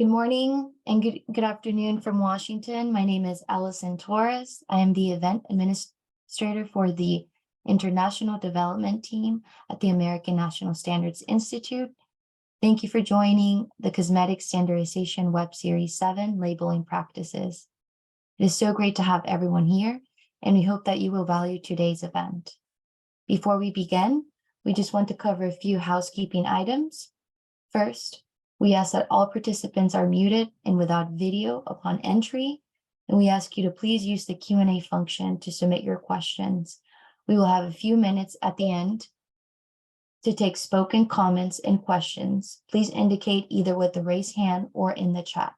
Good morning and good afternoon from Washington. My name is Allison Torres. I am the event administrator for the International Development Team at the American National Standards Institute. Thank you for joining the Cosmetic Standardization Web Series 7 Labeling Practices. It is so great to have everyone here, and we hope that you will value today's event. Before we begin, we just want to cover a few housekeeping items. First, we ask that all participants are muted and without video upon entry, and we ask you to please use the Q&A function to submit your questions. We will have a few minutes at the end to take spoken comments and questions. Please indicate either with the raise hand or in the chat.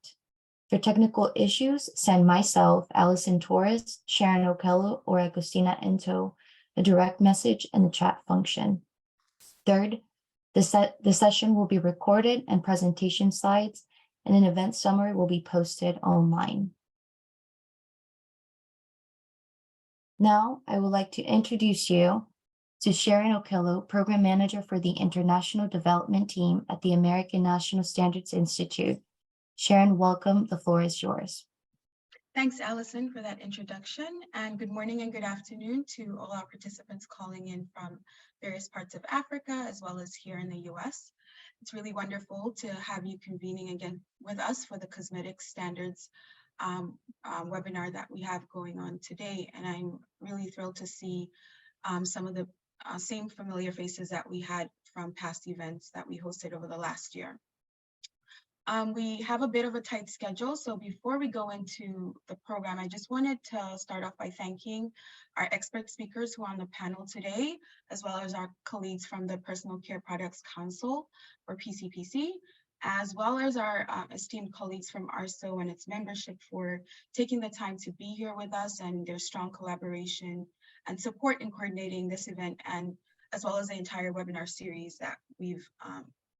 For technical issues, send myself, Allison Torres, Sharon Okello, or Agustina Ento a direct message in the chat function. Third, the session will be recorded and presentation slides and an event summary will be posted online. Now, I would like to introduce you to Sharon Okello, Program Manager for the International Development Team at the American National Standards Institute. Sharon, welcome. The floor is yours. Thanks, Allison, for that introduction, and good morning and good afternoon to all our participants calling in from various parts of Africa, as well as here in the US. It's really wonderful to have you convening again with us for the Cosmetic Standards webinar that we have going on today. And I'm really thrilled to see some of the same familiar faces that we had from past events that we hosted over the last year. We have a bit of a tight schedule, so before we go into the program, I just wanted to start off by thanking our expert speakers who are on the panel today, as well as our colleagues from the Personal Care Products Council, or PCPC, as well as our esteemed colleagues from ARSO and its membership for taking the time to be here with us and their strong collaboration and support in coordinating this event, and as well as the entire webinar series that we've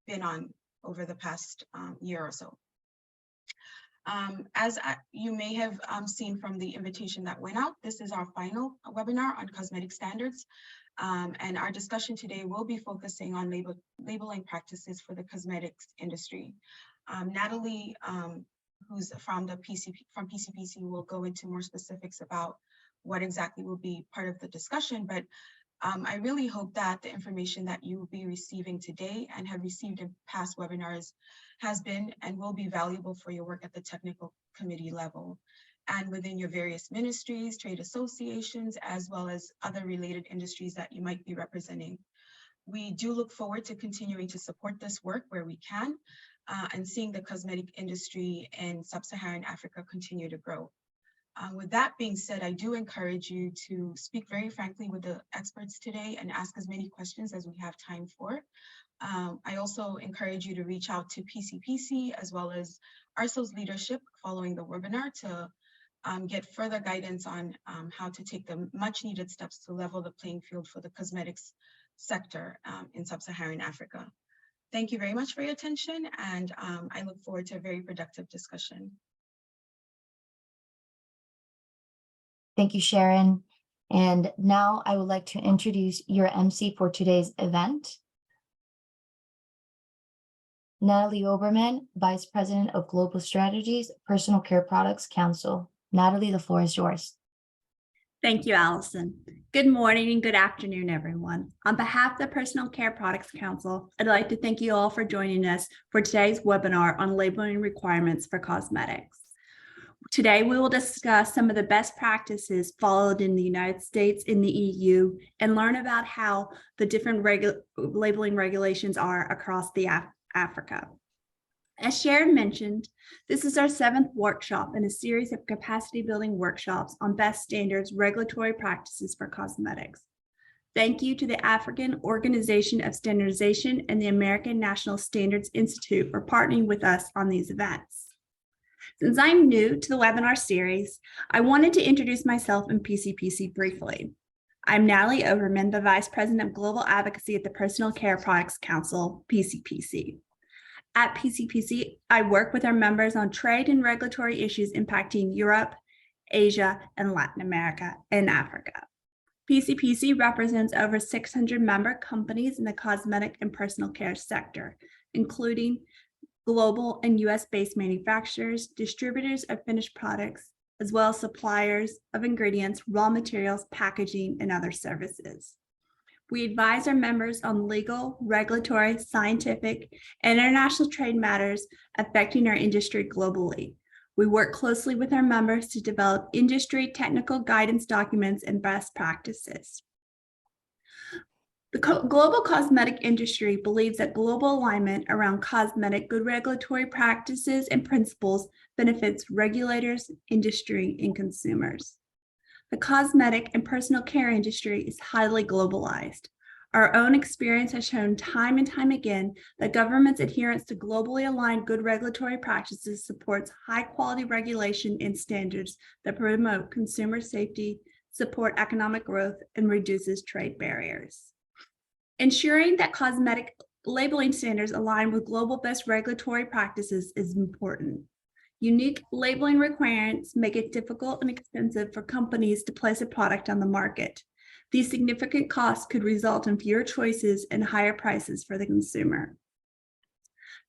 been on over the past year or so. As you may have seen from the invitation that went out, this is our final webinar on cosmetic standards. And our discussion today will be focusing on labeling practices for the cosmetics industry. Natalie, who's from PCPC, will go into more specifics about what exactly will be part of the discussion, but I really hope that the information that you will be receiving today and have received in past webinars has been and will be valuable for your work at the technical committee level and within your various ministries, trade associations, as well as other related industries that you might be representing. We do look forward to continuing to support this work where we can and seeing the cosmetic industry in sub-Saharan Africa continue to grow. With that being said, I do encourage you to speak very frankly with the experts today and ask as many questions as we have time for. I also encourage you to reach out to PCPC as well as ARSO's leadership following the webinar to get further guidance on how to take the much needed steps to level the playing field for the cosmetics sector in sub-Saharan Africa. Thank you very much for your attention, and I look forward to a very productive discussion. Thank you, Sharon. And now I would like to introduce your MC for today's event, Natalie Oberman, Vice President of Global Strategies, Personal Care Products Council. Natalie, the floor is yours. Thank you, Allison. Good morning and good afternoon, everyone. On behalf of the Personal Care Products Council, I'd like to thank you all for joining us for today's webinar on labeling requirements for cosmetics. Today, we will discuss some of the best practices followed in the United States, in the EU, and learn about how the different labeling regulations are across the Africa. As Sharon mentioned, this is our 7th workshop in a series of capacity building workshops on best standards regulatory practices for cosmetics. Thank you to the African Organization of Standardization and the American National Standards Institute for partnering with us on these events. Since I'm new to the webinar series, I wanted to introduce myself and PCPC briefly. I'm Natalie Overman, the Vice President of Global Advocacy at the Personal Care Products Council, PCPC. At PCPC, I work with our members on trade and regulatory issues impacting Europe, Asia, and Latin America, and Africa. PCPC represents over 600 member companies in the cosmetic and personal care sector, including global and US-based manufacturers, distributors of finished products, as well as suppliers of ingredients, raw materials, packaging, and other services. We advise our members on legal, regulatory, scientific, and international trade matters affecting our industry globally. We work closely with our members to develop industry technical guidance documents and best practices. The global cosmetic industry believes that global alignment around cosmetic good regulatory practices and principles benefits regulators, industry, and consumers. The cosmetic and personal care industry is highly globalized. Our own experience has shown time and time again that government's adherence to globally aligned good regulatory practices supports high-quality regulation and standards that promote consumer safety, support economic growth, and reduces trade barriers. Ensuring that cosmetic labeling standards align with global best regulatory practices is important. Unique labeling requirements make it difficult and expensive for companies to place a product on the market. These significant costs could result in fewer choices and higher prices for the consumer.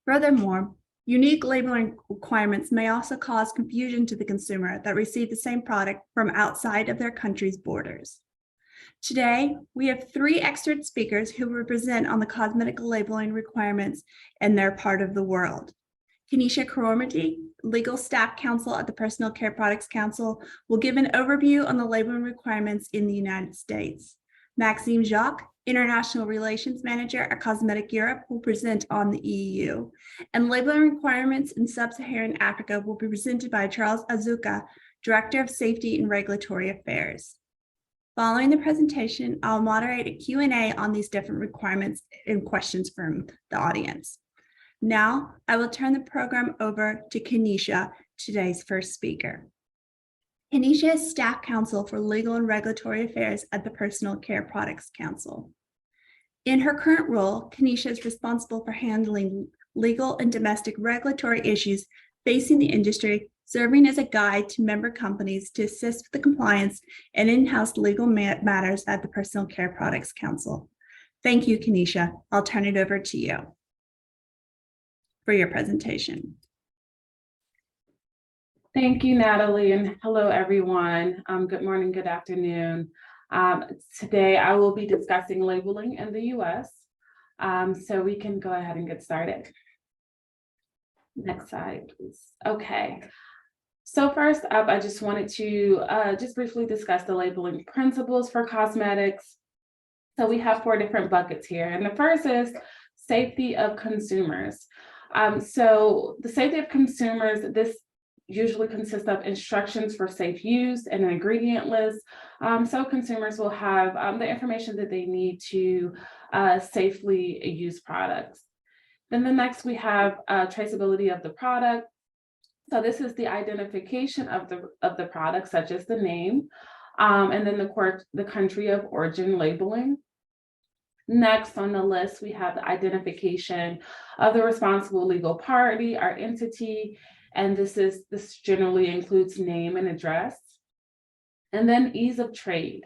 Furthermore, unique labeling requirements may also cause confusion to the consumer that receive the same product from outside of their country's borders. Today, we have 3 expert speakers who will present on the cosmetic labeling requirements in their part of the world. Kenesha Cromarty, Legal Staff Counsel at the Personal Care Products Council, will give an overview on the labeling requirements in the United States. Maxime Jacques, International Relations Manager at Cosmetic Europe, will present on the EU. And labeling requirements in Sub-Saharan Africa will be presented by Charles Azuka, Director of Safety and Regulatory Affairs. Following the presentation, I'll moderate a Q&A on these different requirements and questions from the audience. Now, I will turn the program over to Kenesha, today's first speaker. Kenesha is Staff Counsel for Legal and Regulatory Affairs at the Personal Care Products Council. In her current role, Kenesha is responsible for handling legal and domestic regulatory issues facing the industry, serving as a guide to member companies to assist with the compliance and in-house legal matters at the Personal Care Products Council. Thank you, Kenesha. I'll turn it over to you for your presentation. Thank you, Natalie, and hello, everyone. Good morning, good afternoon. Today, I will be discussing labeling in the U.S., so we can go ahead and get started. Next slide, please. Okay. So first up, I just wanted to just briefly discuss the labeling principles for cosmetics. So we have 4 different buckets here, and the first is safety of consumers. So the safety of consumers, this usually consists of instructions for safe use and an ingredient list. So consumers will have the information that they need to safely use products. Then the next we have traceability of the product. So this is the identification of the product, such as the name, and then the country of origin labeling. Next on the list, we have the identification of the responsible legal party, our entity, and this generally includes name and address. And then ease of trade.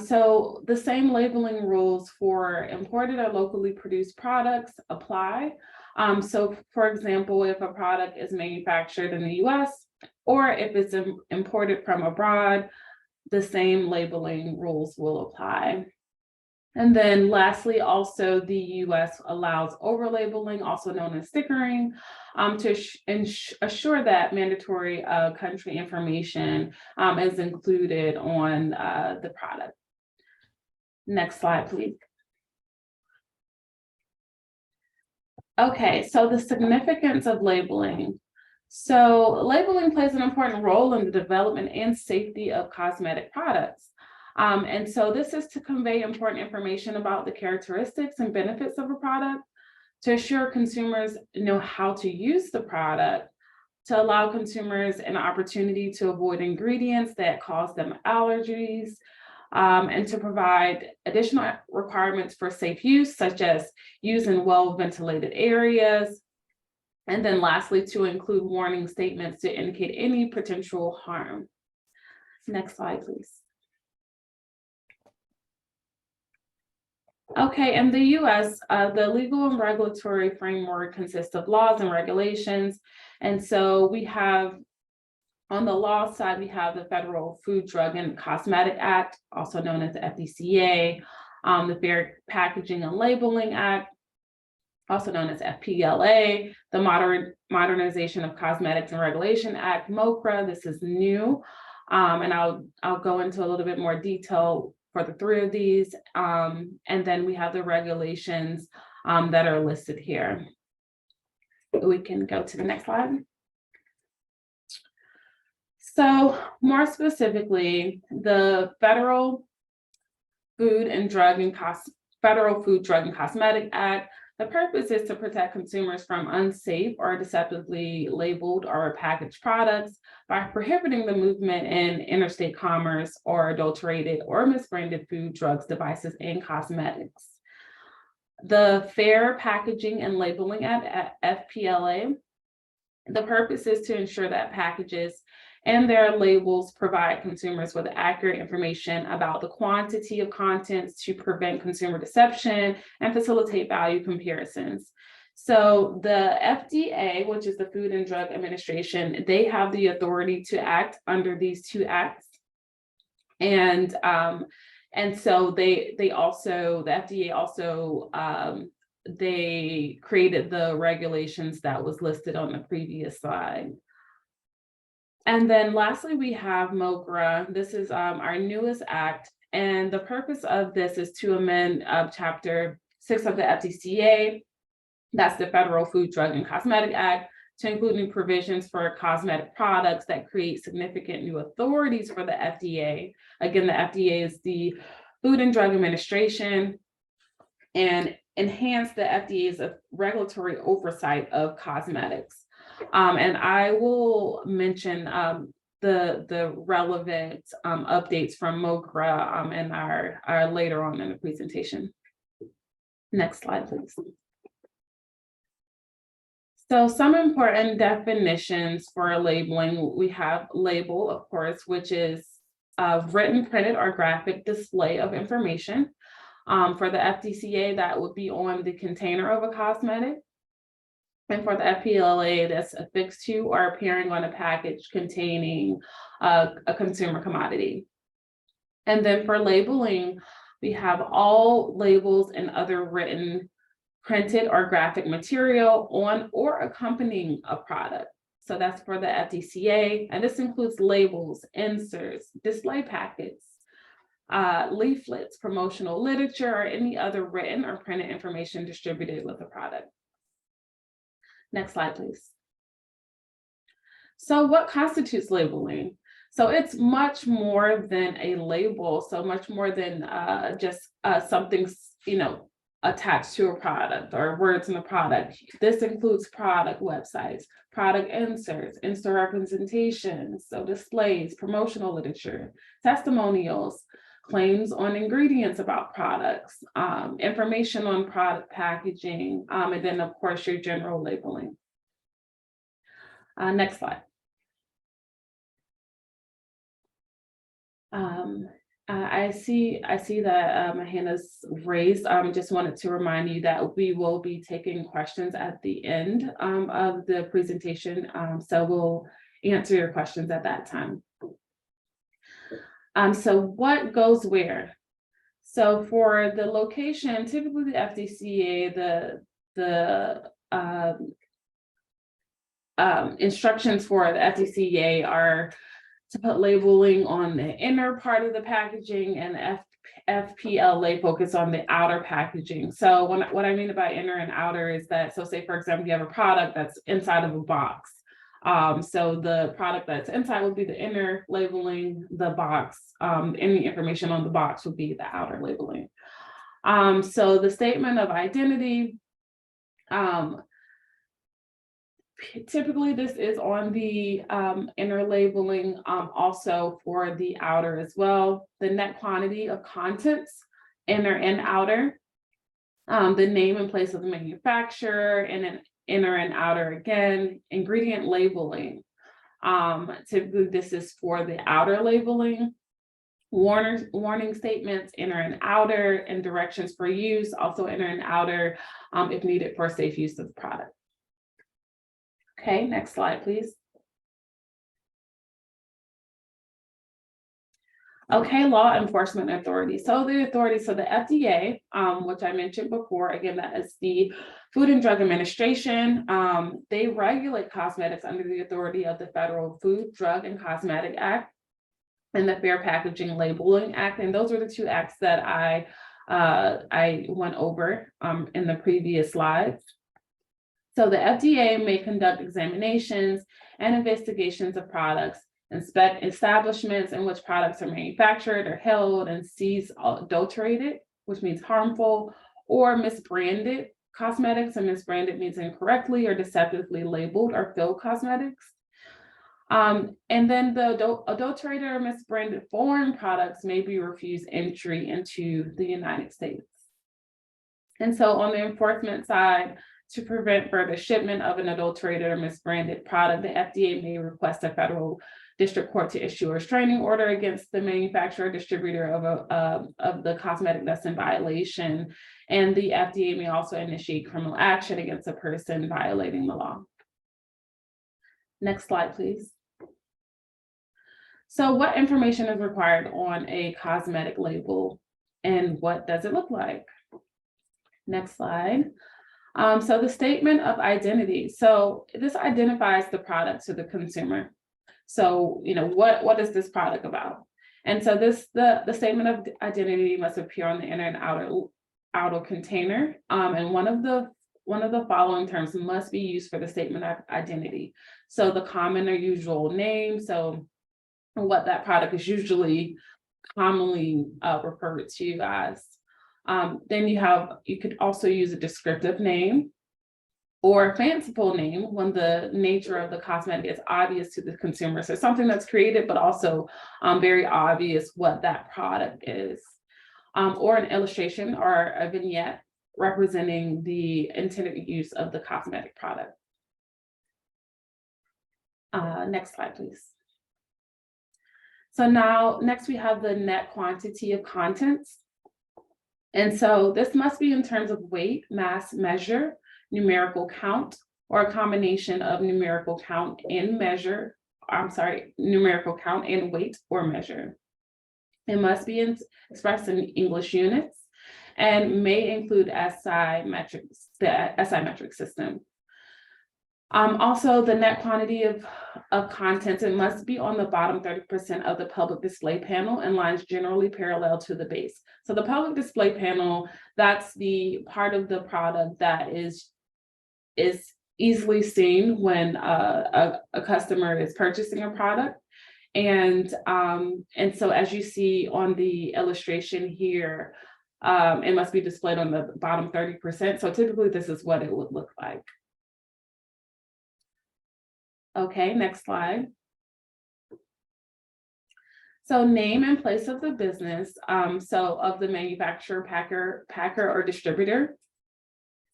So the same labeling rules for imported or locally produced products apply. So for example, if a product is manufactured in the US or if it's imported from abroad, the same labeling rules will apply. And then lastly, also the US allows over-labeling, also known as stickering, to assure that mandatory country information is included on the product. Next slide, please. Okay, so the significance of labeling. So labeling plays an important role in the development and safety of cosmetic products. And so this is to convey important information about the characteristics and benefits of a product, to assure consumers know how to use the product, to allow consumers an opportunity to avoid ingredients that cause them allergies, and to provide additional requirements for safe use, such as use in well-ventilated areas. And then lastly, to include warning statements to indicate any potential harm. Next slide, please. Okay, in the US, the legal and regulatory framework consists of laws and regulations. And so we have, on the law side, we have the Federal Food, Drug, and Cosmetic Act, also known as the FDCA, the Fair Packaging and Labeling Act, also known as FPLA, the Modernization of Cosmetics and Regulation Act, MOCRA. This is new, and I'll go into a little bit more detail for the three of these. And then we have the regulations that are listed here. We can go to the next slide. So more specifically, the Federal Food, Drug, and Cosmetic Act, the purpose is to protect consumers from unsafe or deceptively labeled or packaged products by prohibiting the movement in interstate commerce or adulterated or misbranded food, drugs, devices, and cosmetics. The Fair Packaging and Labeling Act, FPLA, the purpose is to ensure that packages and their labels provide consumers with accurate information about the quantity of contents to prevent consumer deception and facilitate value comparisons. So the FDA, which is the Food and Drug Administration, they have the authority to act under these two acts. And so the FDA also they created the regulations that was listed on the previous slide. And then lastly, we have MOCRA. This is our newest act. And the purpose of this is to amend Chapter 6 of the FDCA, that's the Federal Food, Drug, and Cosmetic Act, to include new provisions for cosmetic products that create significant new authorities for the FDA. Again, the FDA is the Food and Drug Administration, and enhance the FDA's regulatory oversight of cosmetics. And I will mention the relevant updates from MOCRA and our later on in the presentation. Next slide, please. So some important definitions for labeling. We have label, of course, which is written, printed, or graphic display of information. For the FDCA, that would be on the container of a cosmetic. And for the FPLA, that's affixed to or appearing on a package containing a consumer commodity. And then for labeling, we have all labels and other written, printed, or graphic material on or accompanying a product. So that's for the FDCA, and this includes labels, inserts, display packets, leaflets, promotional literature, or any other written or printed information distributed with the product. Next slide, please. So what constitutes labeling? So it's much more than a label, so much more than just something, attached to a product or words in the product. This includes product websites, product inserts, in-store representations, so displays, promotional literature, testimonials, claims on ingredients about products, information on product packaging, and then of course your general labeling. Next slide. I see that my hand is raised. Just wanted to remind you that we will be taking questions at the end of the presentation, so we'll answer your questions at that time. So what goes where? So for the location, typically the FDCA, the instructions for the FDCA are to put labeling on the inner part of the packaging, and FPLA focus on the outer packaging. So what I mean by inner and outer is that, so say for example, you have a product that's inside of a box. So the product that's inside would be the inner labeling, the box, any information on the box would be the outer labeling. So the statement of identity, typically this is on the inner labeling, also for the outer as well. The net quantity of contents, inner and outer, the name and place of the manufacturer, and then inner and outer again. Ingredient labeling, typically this is for the outer labeling. Warning statements, inner and outer, and directions for use, also inner and outer, if needed for safe use of the product. Okay, next slide, please. Okay, law enforcement authority. So the FDA, which I mentioned before, again, that is the Food and Drug Administration. They regulate cosmetics under the authority of the Federal Food, Drug, and Cosmetic Act and the Fair Packaging Labeling Act. And those are the two acts that I went over in the previous slides. So the FDA may conduct examinations and investigations of products, inspect establishments in which products are manufactured or held, and seize adulterated, which means harmful, or misbranded cosmetics. And misbranded means incorrectly or deceptively labeled or filled cosmetics. And then the adulterated or misbranded foreign products may be refused entry into the United States. And so on the enforcement side, to prevent further shipment of an adulterated or misbranded product, the FDA may request a federal district court to issue a restraining order against the manufacturer or distributor of the cosmetic that's in violation. And the FDA may also initiate criminal action against a person violating the law. Next slide, please. So what information is required on a cosmetic label and what does it look like? Next slide. So the statement of identity. So this identifies the product to the consumer. So, what is this product about? And so the statement of identity must appear on the inner and outer container. And one of the following terms must be used for the statement of identity. So the common or usual name, so what that product is usually commonly referred to as. Then you could also use a descriptive name or a fanciful name when the nature of the cosmetic is obvious to the consumer. So something that's created, but also very obvious what that product is. Or an illustration or a vignette representing the intended use of the cosmetic product. Next slide, please. So now, next we have the net quantity of contents. And so this must be in terms of weight, mass, measure, numerical count, or a combination of numerical count and numerical count and weight or measure. It must be expressed in English units and may include SI metrics, the SI metric system. Also, the net quantity of contents, it must be on the bottom 30% of the public display panel and lines generally parallel to the base. So the public display panel, that's the part of the product that is easily seen when a customer is purchasing a product. And so as you see on the illustration here, it must be displayed on the bottom 30%. So typically this is what it would look like. Okay, next slide. So name and place of the business, so of the manufacturer, packer, or distributor.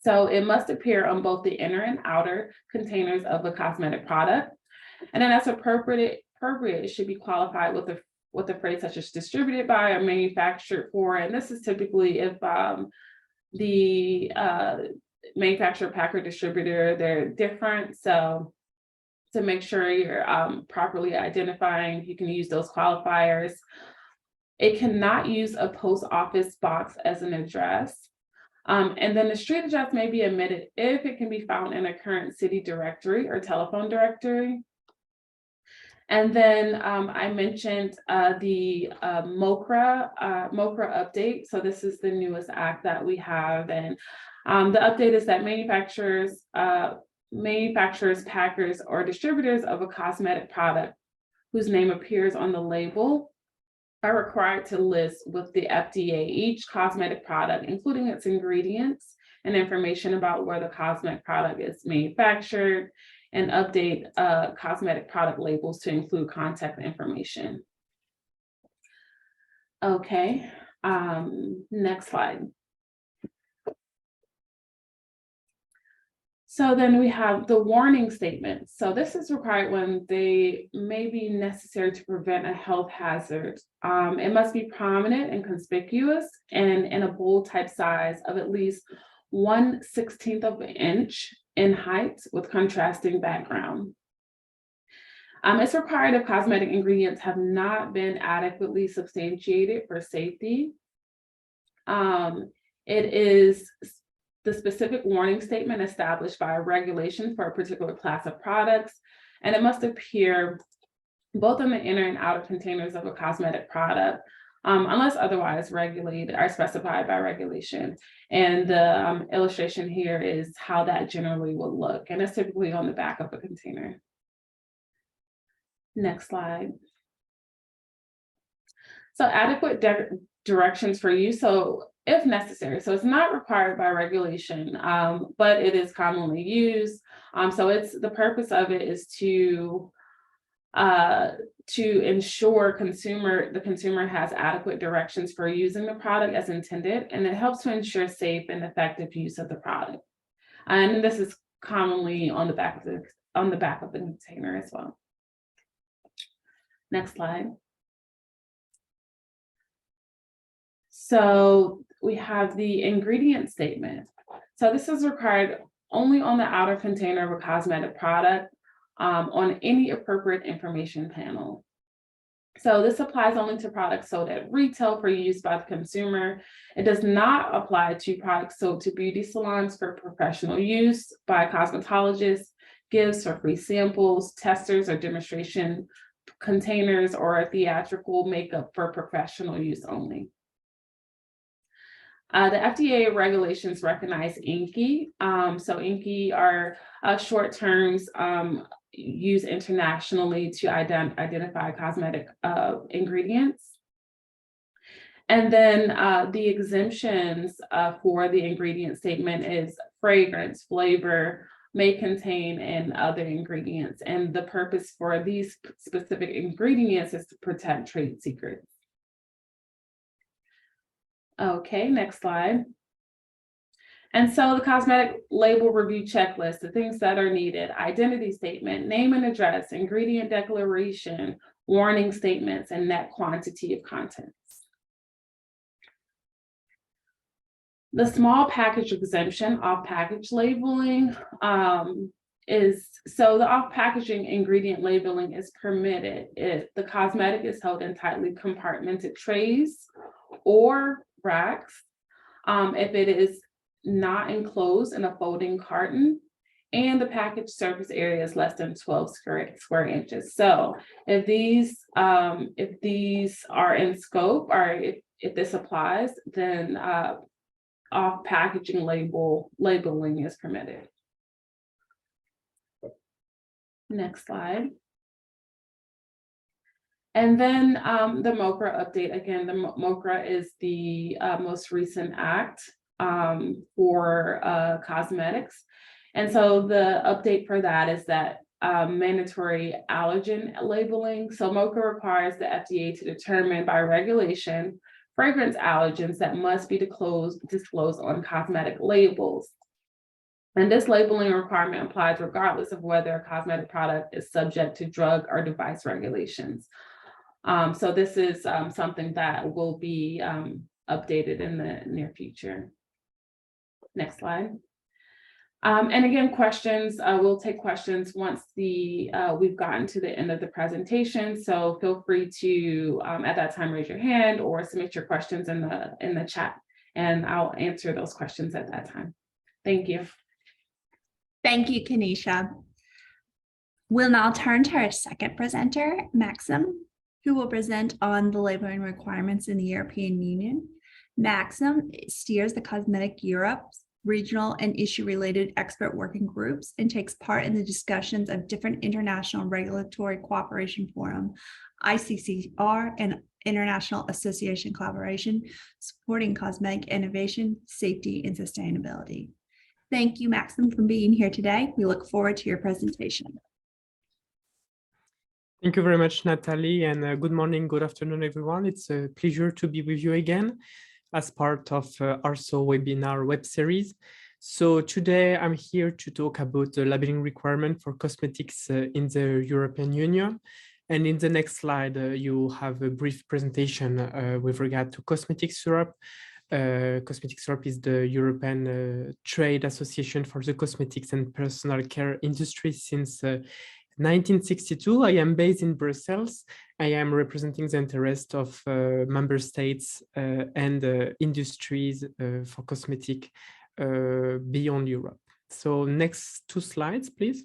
So it must appear on both the inner and outer containers of a cosmetic product. And then as appropriate, it should be qualified with a phrase such as distributed by or manufactured for. And this is typically if the manufacturer, packer, distributor, they're different. So to make sure you're properly identifying, you can use those qualifiers. It cannot use a post office box as an address. And then the street address may be omitted if it can be found in a current city directory or telephone directory. And then I mentioned the MOCRA update. So this is the newest act that we have. And the update is that manufacturers, packers, or distributors of a cosmetic product whose name appears on the label are required to list with the FDA each cosmetic product, including its ingredients and information about where the cosmetic product is manufactured, and update cosmetic product labels to include contact information. Okay, next slide. So then we have the warning statement. So this is required when they may be necessary to prevent a health hazard. It must be prominent and conspicuous and in a bold type size of at least 1/16 of an inch in height with contrasting background. It's required if cosmetic ingredients have not been adequately substantiated for safety. It is the specific warning statement established by a regulation for a particular class of products, and it must appear both in the inner and outer containers of a cosmetic product, unless otherwise regulated or specified by regulation. And the illustration here is how that generally will look, and it's typically on the back of a container. Next slide. So adequate directions for use. So if necessary, so it's not required by regulation, but it is commonly used. So it's the purpose of it is to ensure the consumer has adequate directions for using the product as intended, and it helps to ensure safe and effective use of the product. And this is commonly on the back of the container as well. Next slide. So we have the ingredient statement. So this is required only on the outer container of a cosmetic product on any appropriate information panel. So this applies only to products sold at retail for use by the consumer. It does not apply to products sold to beauty salons for professional use by cosmetologists, gifts or free samples, testers or demonstration containers, or theatrical makeup for professional use only. The FDA regulations recognize INCI. So INCI are short terms used internationally to identify cosmetic ingredients. And then the exemptions for the ingredient statement is fragrance, flavor, may contain, and other ingredients. And the purpose for these specific ingredients is to protect trade secrets. Okay, next slide. And so the cosmetic label review checklist, the things that are needed: identity statement, name and address, ingredient declaration, warning statements, and net quantity of contents. The small package exemption, off-package labeling, so the off-packaging ingredient labeling is permitted if the cosmetic is held in tightly compartmented trays or racks, if it is not enclosed in a folding carton, and the package surface area is less than 12 square inches. So if these are in scope, or if this applies, then off-packaging labeling is permitted. Next slide. And then the MOCRA update. Again, the MOCRA is the most recent act for cosmetics. And so the update for that is that mandatory allergen labeling. So MOCRA requires the FDA to determine by regulation fragrance allergens that must be disclosed on cosmetic labels. And this labeling requirement applies regardless of whether a cosmetic product is subject to drug or device regulations. So this is something that will be updated in the near future. Next slide. And again, questions, we'll take questions once we've gotten to the end of the presentation. So feel free to, at that time, raise your hand or submit your questions in the chat, and I'll answer those questions at that time. Thank you. Thank you, Kanisha. We'll now turn to our second presenter, Maxim, who will present on the labeling requirements in the European Union. Maxim steers the Cosmetic Europe's regional and issue-related expert working groups and takes part in the discussions of different international regulatory cooperation forum, ICCR, and International Association Collaboration, supporting cosmetic innovation, safety, and sustainability. Thank you, Maxim, for being here today. We look forward to your presentation. Thank you very much, Natalie, and good morning, good afternoon, everyone. It's a pleasure to be with you again as part of ARSO webinar web series. So today I'm here to talk about the labeling requirement for cosmetics in the European Union. And in the next slide, you have a brief presentation with regard to Cosmetics Europe. Cosmetics Europe is the European trade association for the cosmetics and personal care industry since 1962. I am based in Brussels. I am representing the interest of member states and industries for cosmetic beyond Europe. So next 2 slides, please.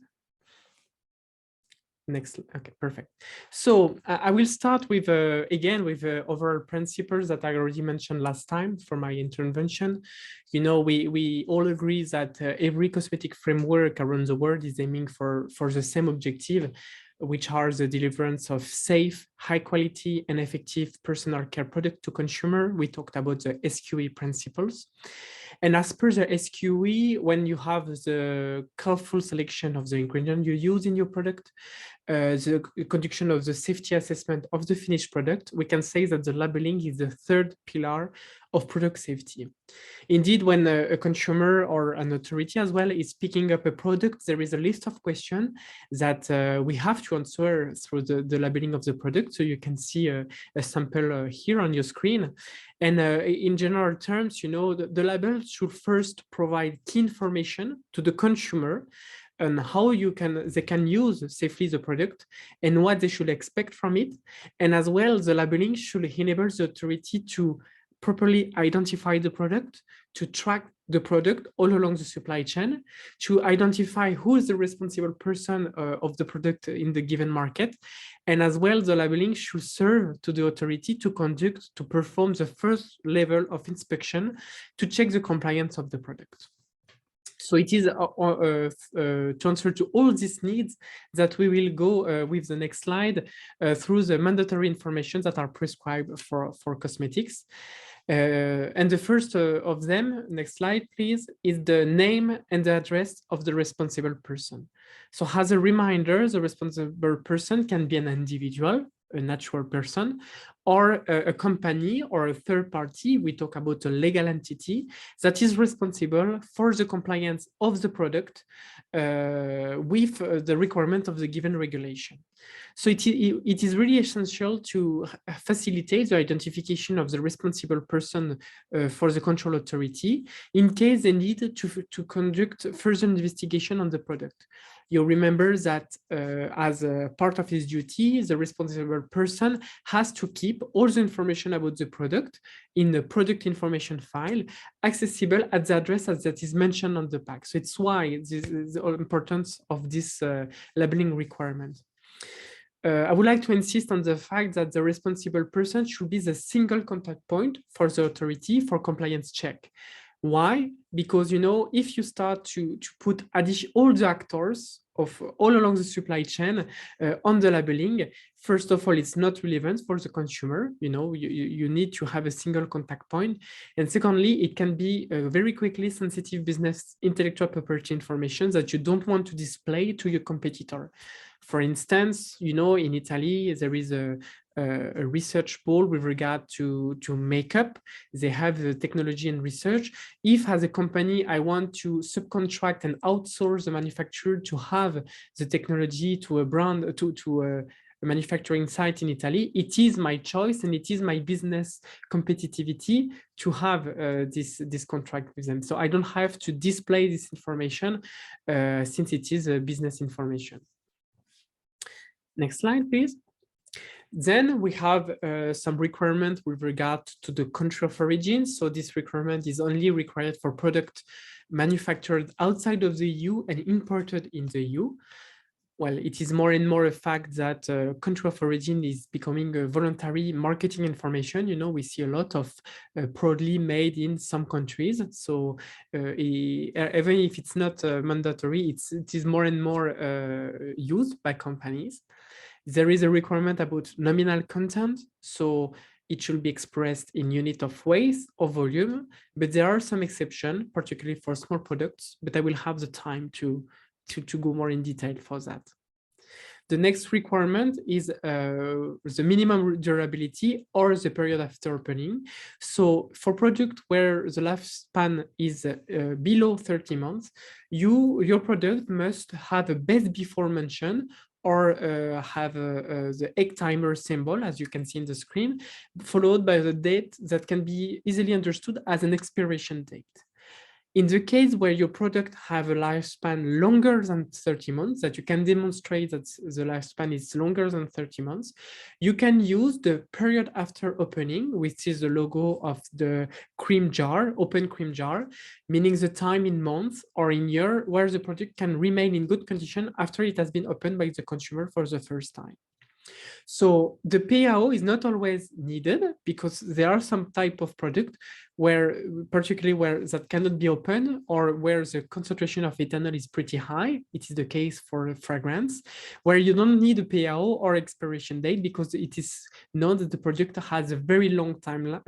Next, okay, perfect. So I will start with, again, with overall principles that I already mentioned last time for my intervention. You know, we all agree that every cosmetic framework around the world is aiming for the same objective, which are the deliverance of safe, high quality and effective personal care product to consumer. We talked about the SQE principles. And as per the SQE, when you have the careful selection of the ingredient you use in your product, the conduction of the safety assessment of the finished product, we can say that the labeling is the third pillar of product safety. Indeed, when a consumer or an authority as well is picking up a product, there is a list of questions that we have to answer through the labeling of the product. So you can see a sample here on your screen. And in general terms, you know, the label should first provide key information to the consumer on how they can use safely the product and what they should expect from it. And as well, the labeling should enable the authority to properly identify the product, to track the product all along the supply chain, to identify who is the responsible person of the product in the given market. And as well, the labeling should serve to the authority to perform the first level of inspection to check the compliance of the product. So it is to answer to all these needs that we will go with the next slide through the mandatory information that are prescribed for cosmetics. And the first of them, next slide, please, is the name and the address of the responsible person. So as a reminder, the responsible person can be an individual, a natural person, or a company or a third party. We talk about a legal entity that is responsible for the compliance of the product with the requirement of the given regulation. So it is really essential to facilitate the identification of the responsible person for the control authority in case they need to conduct further investigation on the product. You remember that as a part of his duty, the responsible person has to keep all the information about the product in the product information file accessible at the address that is mentioned on the pack. So it's why this is the importance of this labeling requirement. I would like to insist on the fact that the responsible person should be the single contact point for the authority for compliance check. Why? Because, you know, if you start to put all the actors of all along the supply chain on the labeling, first of all, it's not relevant for the consumer. You know, you need to have a single contact point. And secondly, it can be very quickly sensitive business intellectual property information that you don't want to display to your competitor. For instance, you know, in Italy, there is a research pool with regard to makeup. They have the technology and research. If as a company, I want to subcontract and outsource the manufacturer to have the technology to a brand, to a manufacturing site in Italy, it is my choice and it is my business competitivity to have this contract with them. So I don't have to display this information since it is a business information. Next slide, please. Then we have some requirement with regard to the country of origin. So this requirement is only required for product manufactured outside of the EU and imported in the EU. Well, it is more and more a fact that country of origin is becoming a voluntary marketing information. You know, we see a lot of proudly made in some countries. So even if it's not mandatory, it is more and more used by companies. There is a requirement about nominal content, so it should be expressed in unit of weight or volume, but there are some exceptions, particularly for small products, but I will have the time to go more in detail for that. The next requirement is the minimum durability or the period after opening. So for product where the lifespan is below 30 months, your product must have a best before mention or have the egg timer symbol, as you can see in the screen, followed by the date that can be easily understood as an expiration date. In the case where your product have a lifespan longer than 30 months, that you can demonstrate that the lifespan is longer than 30 months, you can use the period after opening, which is the logo of the cream jar, open cream jar, meaning the time in months or in year where the product can remain in good condition after it has been opened by the consumer for the first time. So the PAO is not always needed because there are some type of product where, particularly where that cannot be open or where the concentration of ethanol is pretty high. It is the case for fragrance, where you don't need a PAO or expiration date because it is known that the product has a very long time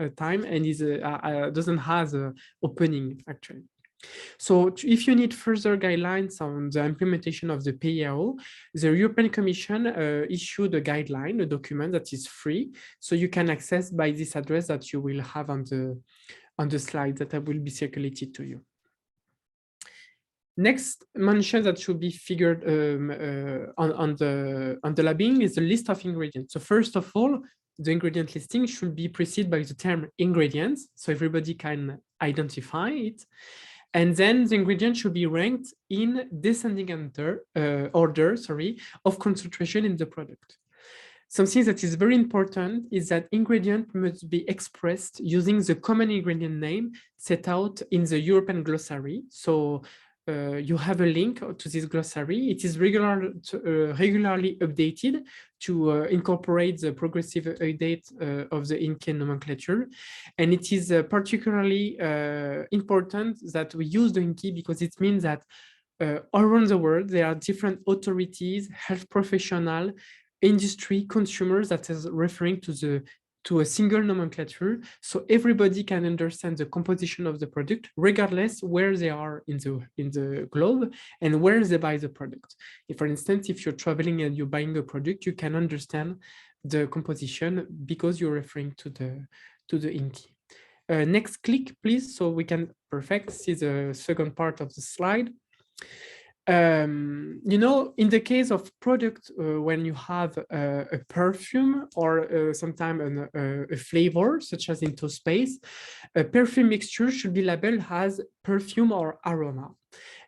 and is doesn't have a opening actually. So if you need further guidelines on the implementation of the PAO, the European Commission issued a guideline, a document that is free. So you can access by this address that you will have on the slide that will be circulated to you. Next mention that should be figured on the labeling is the list of ingredients. So first of all, the ingredient listing should be preceded by the term ingredients, so everybody can identify it. And then the ingredient should be ranked in descending order of concentration in the product. Something that is very important is that ingredient must be expressed using the common ingredient name set out in the European glossary. So you have a link to this glossary. It is regularly updated to incorporate the progressive update of the INCE nomenclature. And it is particularly important that we use the INCE because it means that around the world, there are different authorities, health professionals, industry, consumers that is referring to a single nomenclature, so everybody can understand the composition of the product, regardless where they are in the globe and where they buy the product. If, for instance, if you're traveling and you're buying a product, you can understand the composition because you're referring to the INCE. Next click, please, so we can see the second part of the slide. You know, in the case of product, when you have a perfume or sometimes a flavor, such as in toothpaste, a perfume mixture should be labeled as perfume or aroma.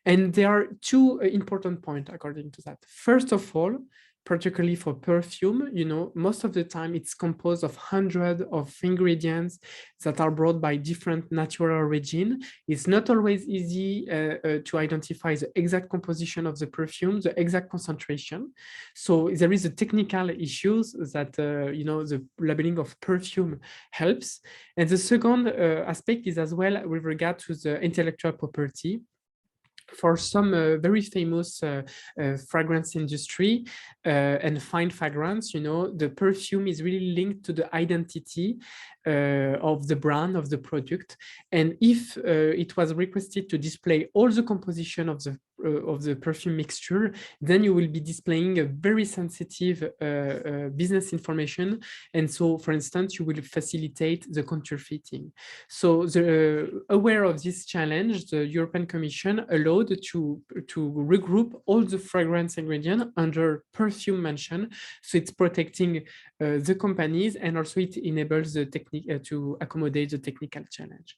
And there are two important points according to that. First of all, particularly for perfume, you know, most of the time it's composed of hundreds of ingredients that are brought by different natural origin. It's not always easy to identify the exact composition of the perfume, the exact concentration. So there is a technical issues that, you know, the labeling of perfume helps. And the second aspect is as well with regard to the intellectual property. For some very famous fragrance industry and fine fragrance, you know, the perfume is really linked to the identity of the brand, of the product. And if it was requested to display all the composition of the perfume mixture, then you will be displaying a very sensitive business information. And so, for instance, you will facilitate the counterfeiting. So aware of this challenge, the European Commission allowed to regroup all the fragrance ingredients under perfume mention. So it's protecting the companies, and also it enables the technique to accommodate the technical challenge.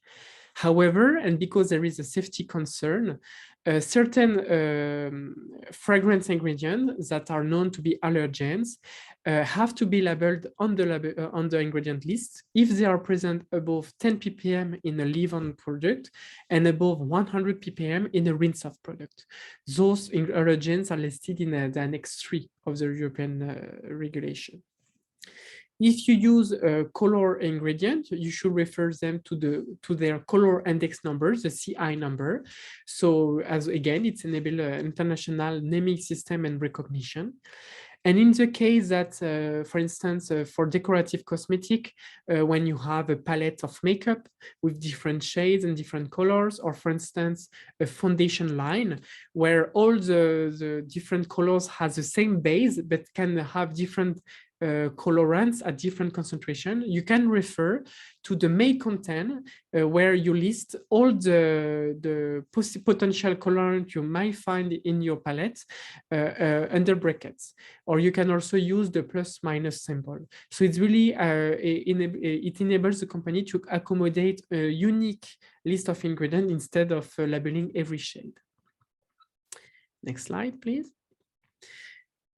However, and because there is a safety concern, certain fragrance ingredients that are known to be allergens have to be labeled on the ingredient list if they are present above 10 ppm in a leave-on product and above 100 ppm in a rinse-off product. Those allergens are listed in the Annex 3 of the European regulation. If you use a color ingredient, you should refer them to their color index numbers, the CI number. So as again, it's enabled international naming system and recognition. And in the case that, for instance, for decorative cosmetic, when you have a palette of makeup with different shades and different colors, or for instance, a foundation line where all the different colors has the same base, but can have different colorants at different concentration, you can refer to the main content where you list all the potential colorant you might find in your palette under brackets. Or you can also use the plus minus symbol. So it's really, it enables the company to accommodate a unique list of ingredients instead of labeling every shade. Next slide, please.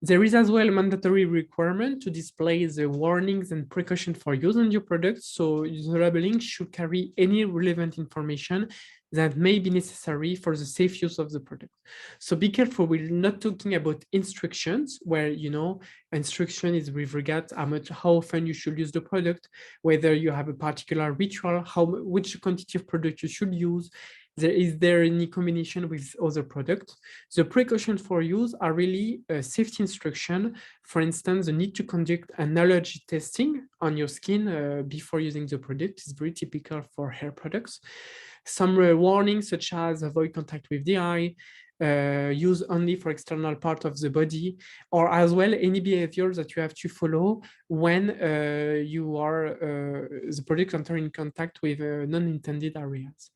There is as well a mandatory requirement to display the warnings and precaution for use on your product. So the labeling should carry any relevant information that may be necessary for the safe use of the product. So be careful, we're not talking about instructions where, you know, instruction is with regard to how often you should use the product, whether you have a particular ritual, which quantity of product you should use. Is there any combination with other products? The precautions for use are really a safety instruction. For instance, the need to conduct an allergy testing on your skin before using the product is very typical for hair products. Some warnings such as avoid contact with the eye, use only for external part of the body, or as well any behaviors that you have to follow when you are the product enter in contact with non-intended areas.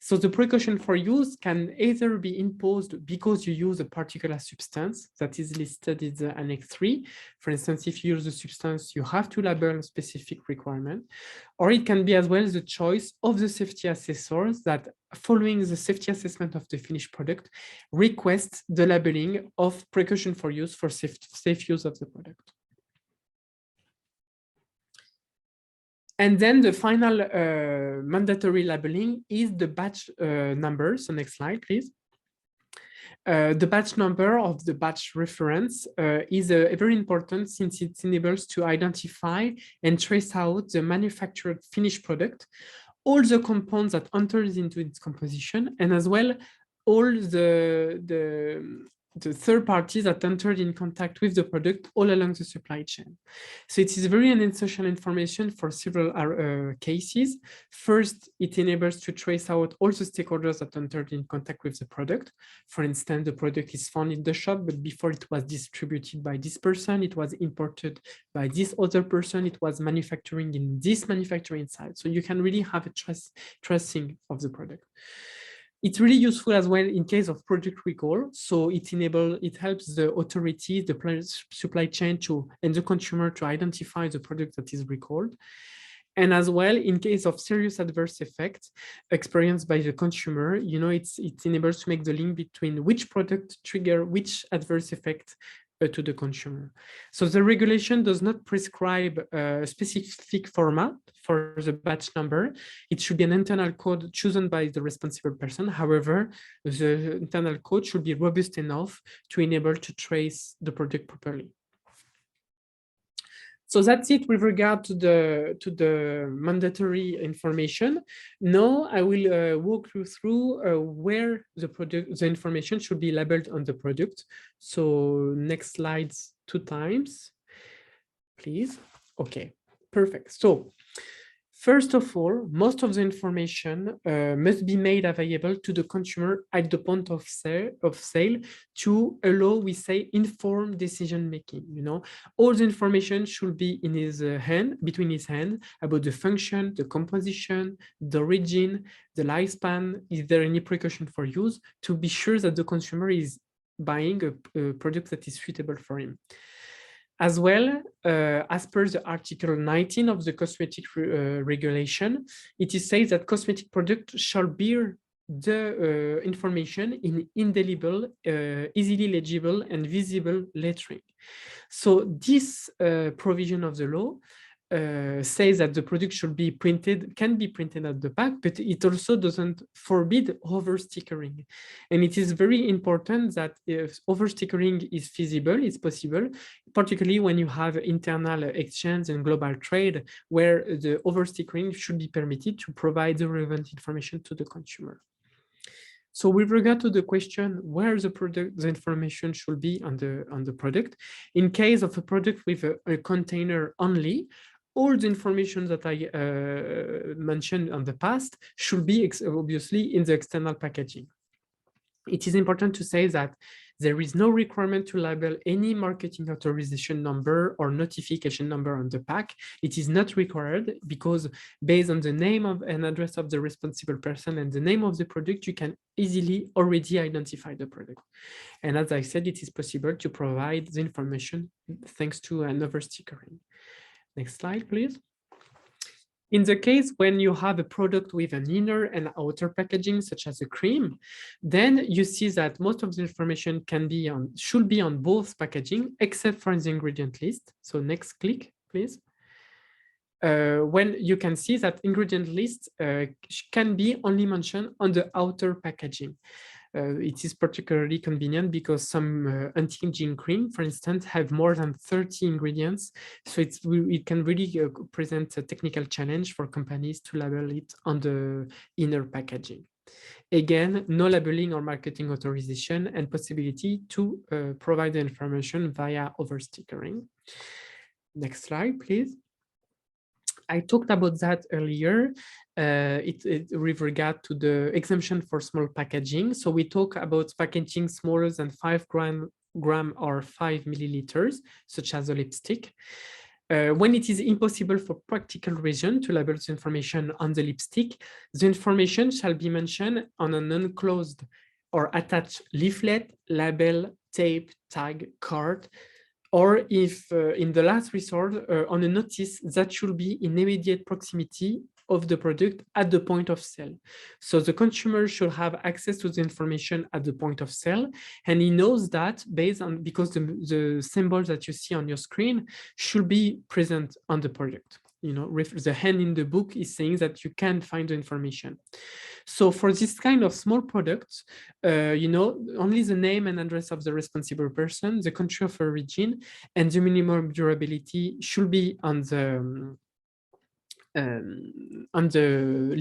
So the precaution for use can either be imposed because you use a particular substance that is listed in the Annex 3. For instance, if you use a substance, you have to label a specific requirement, or it can be as well the choice of the safety assessors that, following the safety assessment of the finished product, request the labeling of precaution for use for safe use of the product. And then the final mandatory labeling is the batch number. So next slide, please. The batch number of the batch reference is very important since it enables to identify and trace out the manufactured finished product, all the compounds that enters into its composition, and as well all the third parties that entered in contact with the product all along the supply chain. So it is very essential information for several cases. First, it enables to trace out all the stakeholders that entered in contact with the product. For instance, the product is found in the shop, but before it was distributed by this person, it was imported by this other person, it was manufacturing in this manufacturing site. So you can really have a tracing of the product. It's really useful as well in case of product recall. So it helps the authorities, the supply chain and the consumer to identify the product that is recalled. And as well, in case of serious adverse effects experienced by the consumer, you know, it enables to make the link between which product trigger which adverse effect to the consumer. So the regulation does not prescribe a specific format for the batch number. It should be an internal code chosen by the responsible person. However, the internal code should be robust enough to enable to trace the product properly. So that's it with regard to the mandatory information. Now I will walk you through where the information should be labeled on the product. So next slides 2 times, please. Okay, perfect. So first of all, most of the information must be made available to the consumer at the point of sale to allow, we say, informed decision making. You know, all the information should be in his hand, between his hands, about the function, the composition, the origin, the lifespan. Is there any precaution for use, to be sure that the consumer is buying a product that is suitable for him. As well, as per the Article 19 of the cosmetic regulation, it is said that cosmetic product shall bear the information in indelible, easily legible and visible lettering. So this provision of the law says that the product should be printed, can be printed at the back, but it also doesn't forbid over stickering. And it is very important that if over stickering is feasible, it's possible, particularly when you have internal exchange and global trade, where the over stickering should be permitted to provide the relevant information to the consumer. So with regard to the question where the information should be on the product, in case of a product with a container only, all the information that I mentioned on the past should be obviously in the external packaging. It is important to say that there is no requirement to label any marketing authorization number or notification number on the pack. It is not required because based on the name of and address of the responsible person and the name of the product, you can easily already identify the product. And as I said, it is possible to provide the information thanks to another stickering. Next slide, please. In the case when you have a product with an inner and outer packaging, such as a cream, then you see that most of the information should be on both packaging, except for the ingredient list. So next click, please. When you can see that ingredient list can be only mentioned on the outer packaging. It is particularly convenient because some anti-aging cream, for instance, have more than 30 ingredients. So it can really present a technical challenge for companies to label it on the inner packaging. Again, no labeling or marketing authorization and possibility to provide the information via overstickering. Next slide, please. I talked about that earlier. With regard to the exemption for small packaging. So we talk about packaging smaller than 5 gram or 5 milliliters, such as a lipstick. When it is impossible for practical reason to label the information on the lipstick, the information shall be mentioned on an enclosed or attached leaflet, label, tape, tag, card, or if in the last resort on a notice that should be in immediate proximity of the product at the point of sale. So the consumer should have access to the information at the point of sale, and he knows that because the symbol that you see on your screen should be present on the product. You know, the hand in the book is saying that you can find the information. So for this kind of small products, you know, only the name and address of the responsible person, the country of origin, and the minimum durability should be on the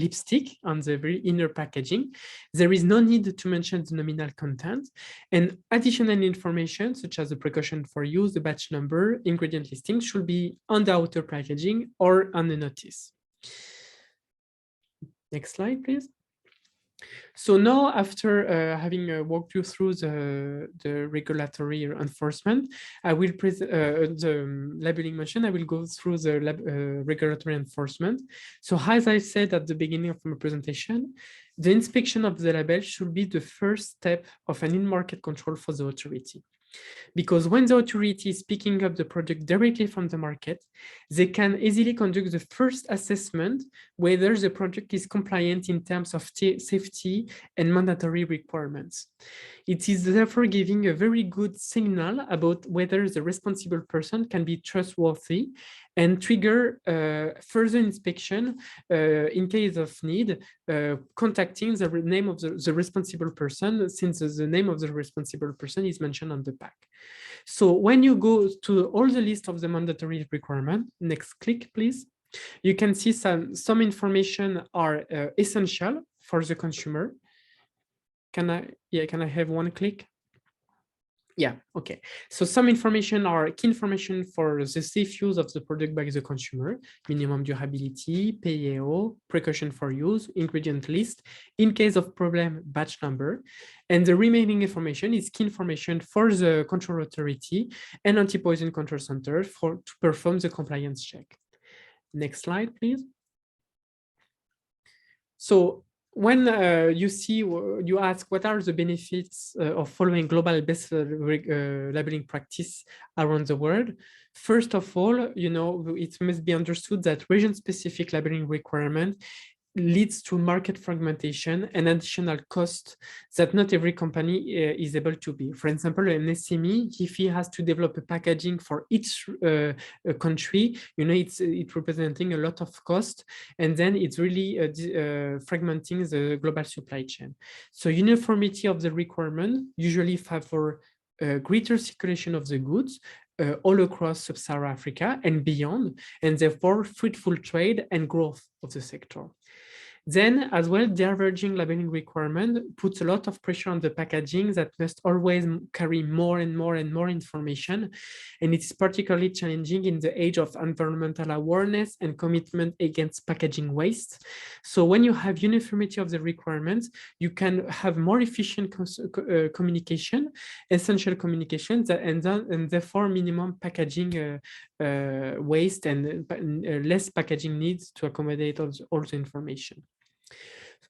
lipstick, on the very inner packaging. There is no need to mention the nominal content, and additional information such as the precaution for use, the batch number, ingredient listing should be on the outer packaging or on the notice. Next slide, please. So now, after having walked you through the regulatory enforcement, I will present the labeling mention. I will go through the regulatory enforcement. So as I said at the beginning of my presentation, the inspection of the label should be the first step of an in-market control for the authority. Because when the authority is picking up the product directly from the market, they can easily conduct the first assessment whether the product is compliant in terms of safety and mandatory requirements. It is therefore giving a very good signal about whether the responsible person can be trustworthy and trigger further inspection in case of need, contacting the name of the responsible person, since the name of the responsible person is mentioned on the pack. So when you go to all the list of the mandatory requirement, next click, please, you can see some information are essential for the consumer. Can I have one click? Yeah, okay. So some information are key information for the safe use of the product by the consumer, minimum durability, PAO, precaution for use, ingredient list, in case of problem, batch number. And the remaining information is key information for the control authority and anti-poison control center to perform the compliance check. Next slide, please. So when you ask what are the benefits of following global best labeling practice around the world, first of all, you know, it must be understood that region-specific labeling requirement leads to market fragmentation and additional cost that not every company is able to be. For example, an SME, if he has to develop a packaging for each country, you know, it's representing a lot of cost, and then it's really fragmenting the global supply chain. So uniformity of the requirement usually favor greater circulation of the goods all across Sub-Saharan Africa and beyond, and therefore fruitful trade and growth of the sector. Then as well, diverging labeling requirement puts a lot of pressure on the packaging that must always carry more and more and more information. And it's particularly challenging in the age of environmental awareness and commitment against packaging waste. So when you have uniformity of the requirements, you can have more efficient communication, essential communication, and therefore minimum packaging waste and less packaging needs to accommodate all the information.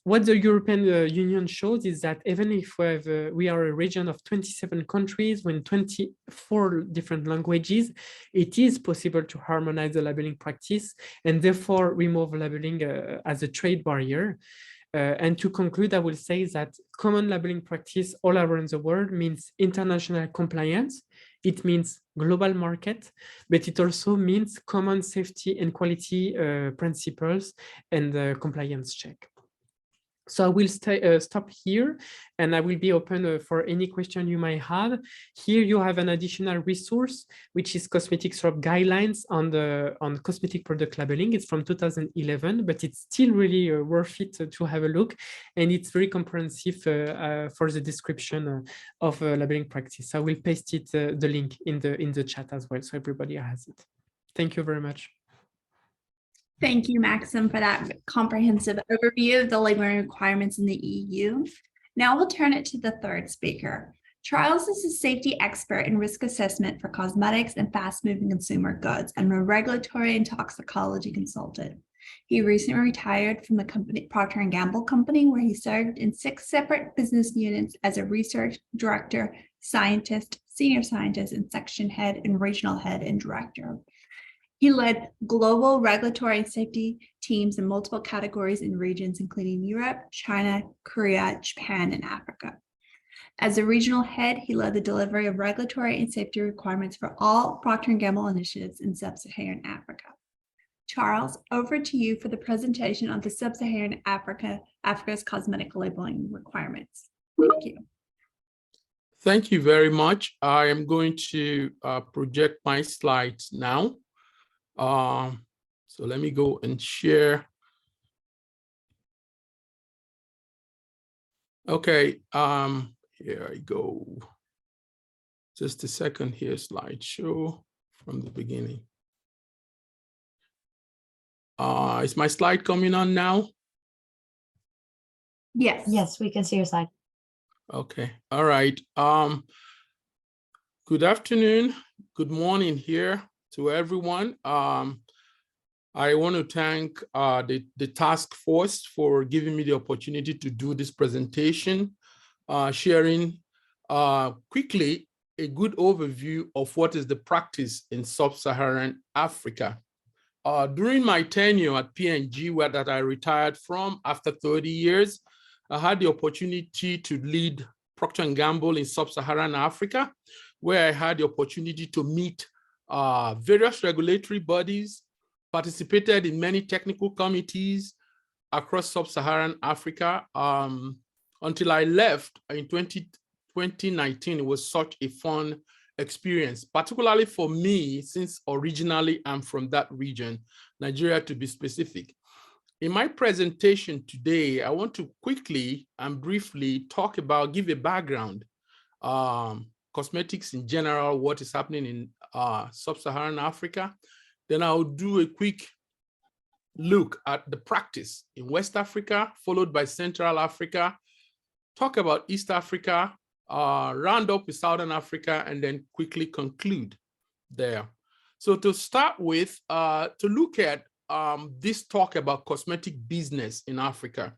What the European Union shows is that even if we are a region of 27 countries with 24 different languages, it is possible to harmonize the labeling practice and therefore remove labeling as a trade barrier. And to conclude, I will say that common labeling practice all around the world means international compliance. It means global market, but it also means common safety and quality principles and compliance check. So I will stop here and I will be open for any question you might have. Here you have an additional resource, which is Cosmetic Syrup Guidelines on cosmetic product labeling. It's from 2011, but it's still really worth it to have a look. And it's very comprehensive for the description of labeling practice. I will paste it, the link in the chat as well, so everybody has it. Thank you very much. Thank you, Maxim, for that comprehensive overview of the labeling requirements in the EU. Now we'll turn it to the third speaker. Charles is a safety expert in risk assessment for cosmetics and fast-moving consumer goods and a regulatory and toxicology consultant. He recently retired from the company Procter & Gamble company, where he served in 6 separate business units as a research director, scientist, senior scientist, and section head and regional head and director. He led global regulatory and safety teams in multiple categories and regions, including Europe, China, Korea, Japan, and Africa. As a regional head, he led the delivery of regulatory and safety requirements for all Procter & Gamble initiatives in sub-Saharan Africa. Charles, over to you for the presentation on the sub-Saharan Africa's cosmetic labeling requirements. Thank you. Thank you very much. I am going to project my slides now. So let me go and share. Okay, here I go. Just a second here, slideshow from the beginning. Is my slide coming on now? Yes. Yes, we can see your slide. Okay, all right. Good afternoon, good morning here to everyone. I want to thank the task force for giving me the opportunity to do this presentation, sharing quickly a good overview of what is the practice in sub-Saharan Africa. During my tenure at P&G, that I retired from after 30 years, I had the opportunity to lead Procter & Gamble in sub-Saharan Africa, where I had the opportunity to meet various regulatory bodies, participated in many technical committees across sub-Saharan Africa until I left in 2019. It was such a fun experience, particularly for me, since originally I'm from that region, Nigeria to be specific. In my presentation today, I want to quickly and briefly give a background, cosmetics in general, what is happening in sub-Saharan Africa. Then I'll do a quick look at the practice in West Africa, followed by Central Africa, talk about East Africa, round up with Southern Africa, and then quickly conclude there. So to start with, to look at this talk about cosmetic business in Africa.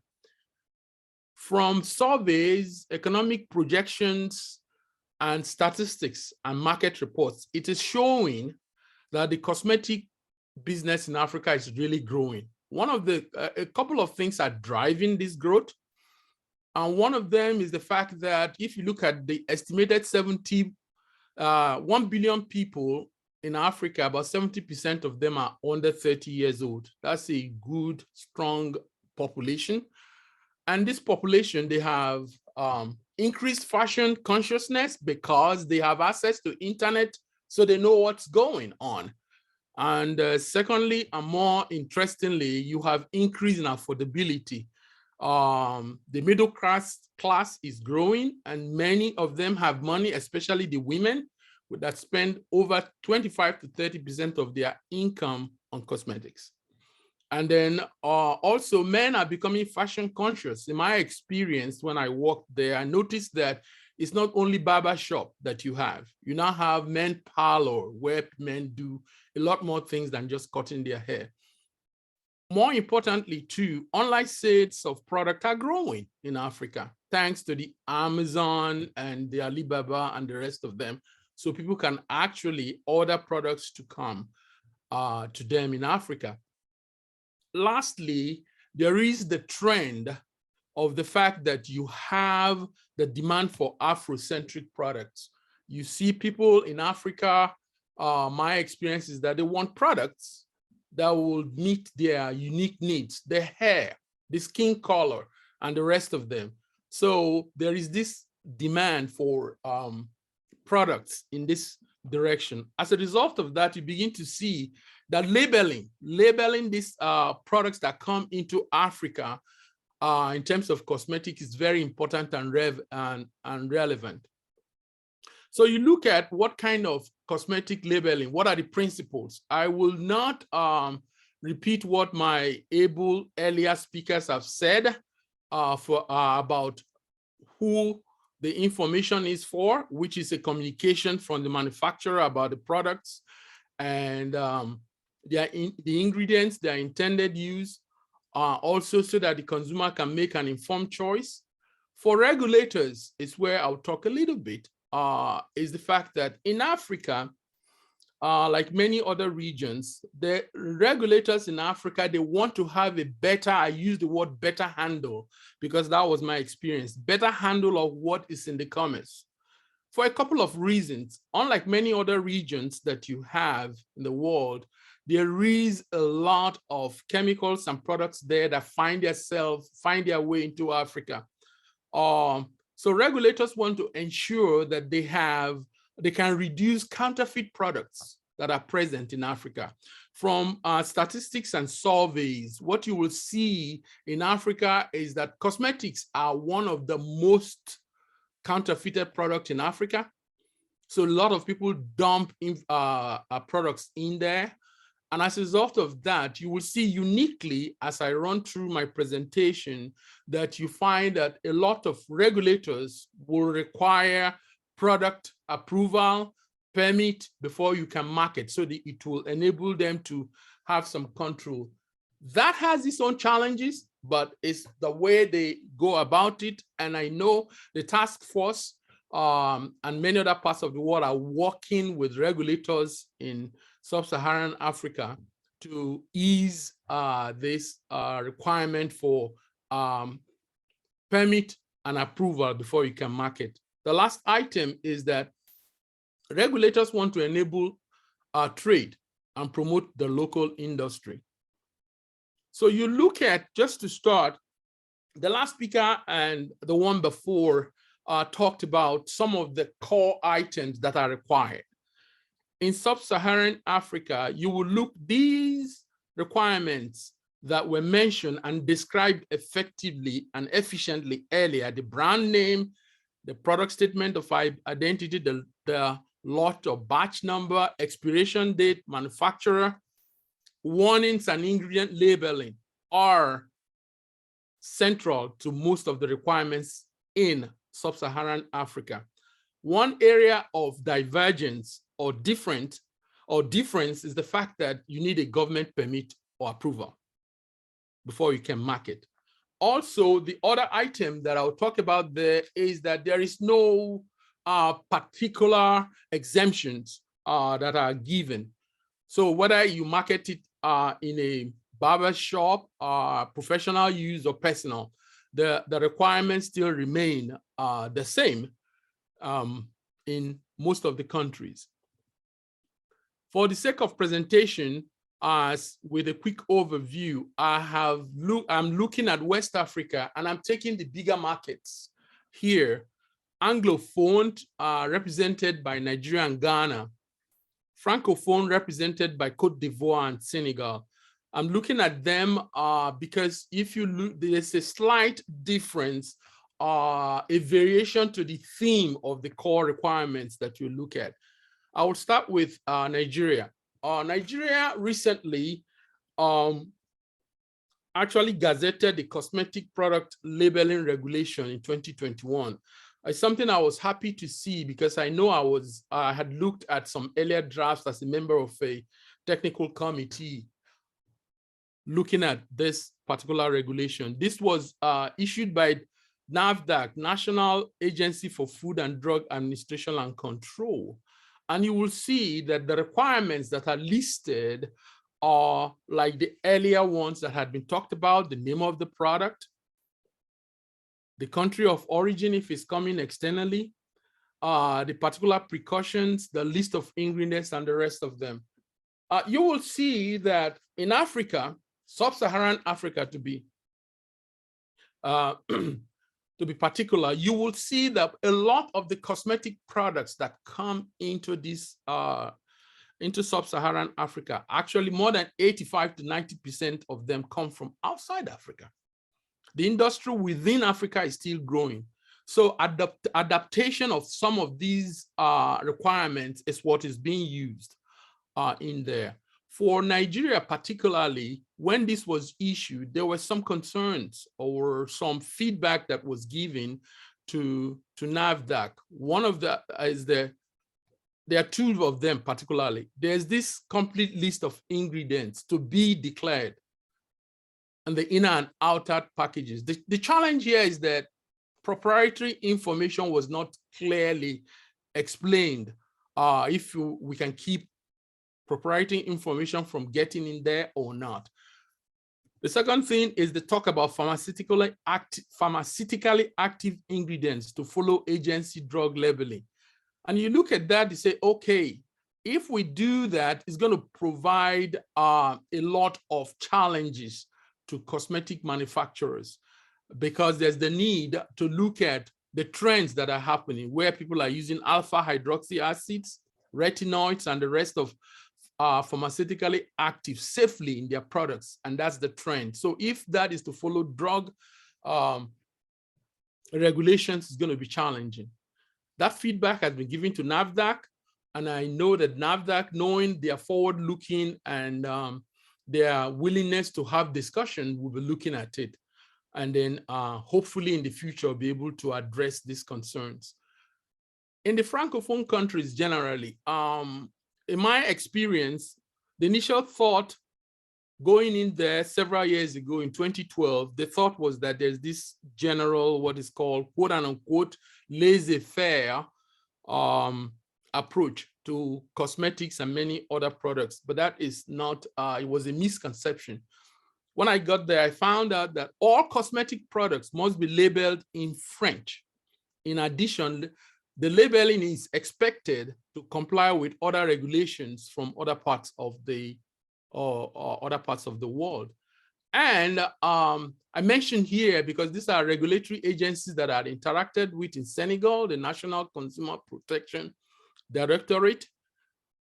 From surveys, economic projections, and statistics and market reports, it is showing that the cosmetic business in Africa is really growing. A couple of things are driving this growth. And one of them is the fact that if you look at the estimated 1 billion people in Africa, about 70% of them are under 30 years old. That's a good, strong population. And this population, they have increased fashion consciousness because they have access to internet, so they know what's going on. And secondly, and more interestingly, you have increase in affordability. The middle class is growing, and many of them have money, especially the women, that spend over 25 to 30% of their income on cosmetics. And then also men are becoming fashion conscious. In my experience, when I worked there, I noticed that it's not only barber shop that you have. You now have men parlor where men do a lot more things than just cutting their hair. More importantly, too, online sales of product are growing in Africa, thanks to the Amazon and the Alibaba and the rest of them. So people can actually order products to come to them in Africa. Lastly, there is the trend of the fact that you have the demand for Afrocentric products. You see people in Africa, my experience is that they want products that will meet their unique needs, their hair, the skin color, and the rest of them. So there is this demand for products in this direction. As a result of that, you begin to see that labeling these products that come into Africa in terms of cosmetic is very important and relevant. So you look at what kind of cosmetic labeling, what are the principles? I will not repeat what my able earlier speakers have said about who the information is for, which is a communication from the manufacturer about the products and the ingredients, their intended use, also so that the consumer can make an informed choice. For regulators, is where I'll talk a little bit, is the fact that in Africa, like many other regions, the regulators in Africa, they want to have a better, I use the word better handle, because that was my experience, better handle of what is in the commerce. For a couple of reasons. Unlike many other regions that you have in the world, there is a lot of chemicals and products there that find their way into Africa. So regulators want to ensure that they can reduce counterfeit products that are present in Africa. From statistics and surveys, what you will see in Africa is that cosmetics are one of the most counterfeited products in Africa. So a lot of people dump products in there. And as a result of that, you will see uniquely, as I run through my presentation, that you find that a lot of regulators will require product approval, permit before you can market, so that it will enable them to have some control. That has its own challenges, but it's the way they go about it. And I know the task force and many other parts of the world are working with regulators in sub-Saharan Africa to ease this requirement for permit and approval before you can market. The last item is that regulators want to enable trade and promote the local industry. So you look at, just to start, the last speaker and the one before talked about some of the core items that are required. In sub-Saharan Africa, you will look these requirements that were mentioned and described effectively and efficiently earlier: the brand name, the product statement of identity, the lot or batch number, expiration date, manufacturer, warnings and ingredient labeling are central to most of the requirements in sub-Saharan Africa. One area of divergence or difference is the fact that you need a government permit or approval before you can market. Also, the other item that I'll talk about there is that there is no particular exemptions that are given. So whether you market it in a barber shop, professional use or personal, the requirements still remain the same in most of the countries. For the sake of presentation, with a quick overview, I'm looking at West Africa and I'm taking the bigger markets here. Anglophone, represented by Nigeria and Ghana. Francophone represented by Cote d'Ivoire and Senegal. I'm looking at them because if you look, there's a slight difference, a variation to the theme of the core requirements that you look at. I will start with Nigeria. Nigeria recently actually gazetted the cosmetic product labeling regulation in 2021. It's something I was happy to see because I know I had looked at some earlier drafts as a member of a technical committee looking at this particular regulation. This was issued by NAFDAC, National Agency for Food and Drug Administration and Control. And you will see that the requirements that are listed are like the earlier ones that had been talked about: the name of the product, the country of origin if it's coming externally, the particular precautions, the list of ingredients, and the rest of them. You will see that in Africa, sub-Saharan Africa to be particular, you will see that a lot of the cosmetic products that come into this into sub-Saharan Africa, actually more than 85 to 90% of them come from outside Africa. The industry within Africa is still growing. So adaptation of some of these requirements is what is being used in there. For Nigeria particularly, when this was issued, there were some concerns or some feedback that was given to NAFDAC. One of the is there are two of them particularly. There's this complete list of ingredients to be declared and the inner and outer packages. The challenge here is that proprietary information was not clearly explained. If we can keep proprietary information from getting in there or not. The second thing is the talk about pharmaceutically active ingredients to follow agency drug labeling. And you look at that, you say, okay, if we do that, it's going to provide a lot of challenges to cosmetic manufacturers, because there's the need to look at the trends that are happening where people are using alpha hydroxy acids, retinoids, and the rest of pharmaceutically active safely in their products, and that's the trend. So if that is to follow drug regulations, it's going to be challenging. That feedback has been given to NAFDAC, and I know that NAFDAC, knowing their forward-looking and their willingness to have discussion, will be looking at it, and then hopefully in the future be able to address these concerns. In the Francophone countries generally, in my experience, the initial thought going in there several years ago in 2012, the thought was that there's this general, what is called quote unquote, laissez-faire approach to cosmetics and many other products, but that is not, it was a misconception. When I got there, I found out that all cosmetic products must be labeled in French. In addition, the labeling is expected to comply with other regulations from other parts of the other parts of the world. And I mentioned here because these are regulatory agencies that are interacted with in Senegal, the National Consumer Protection Directorate,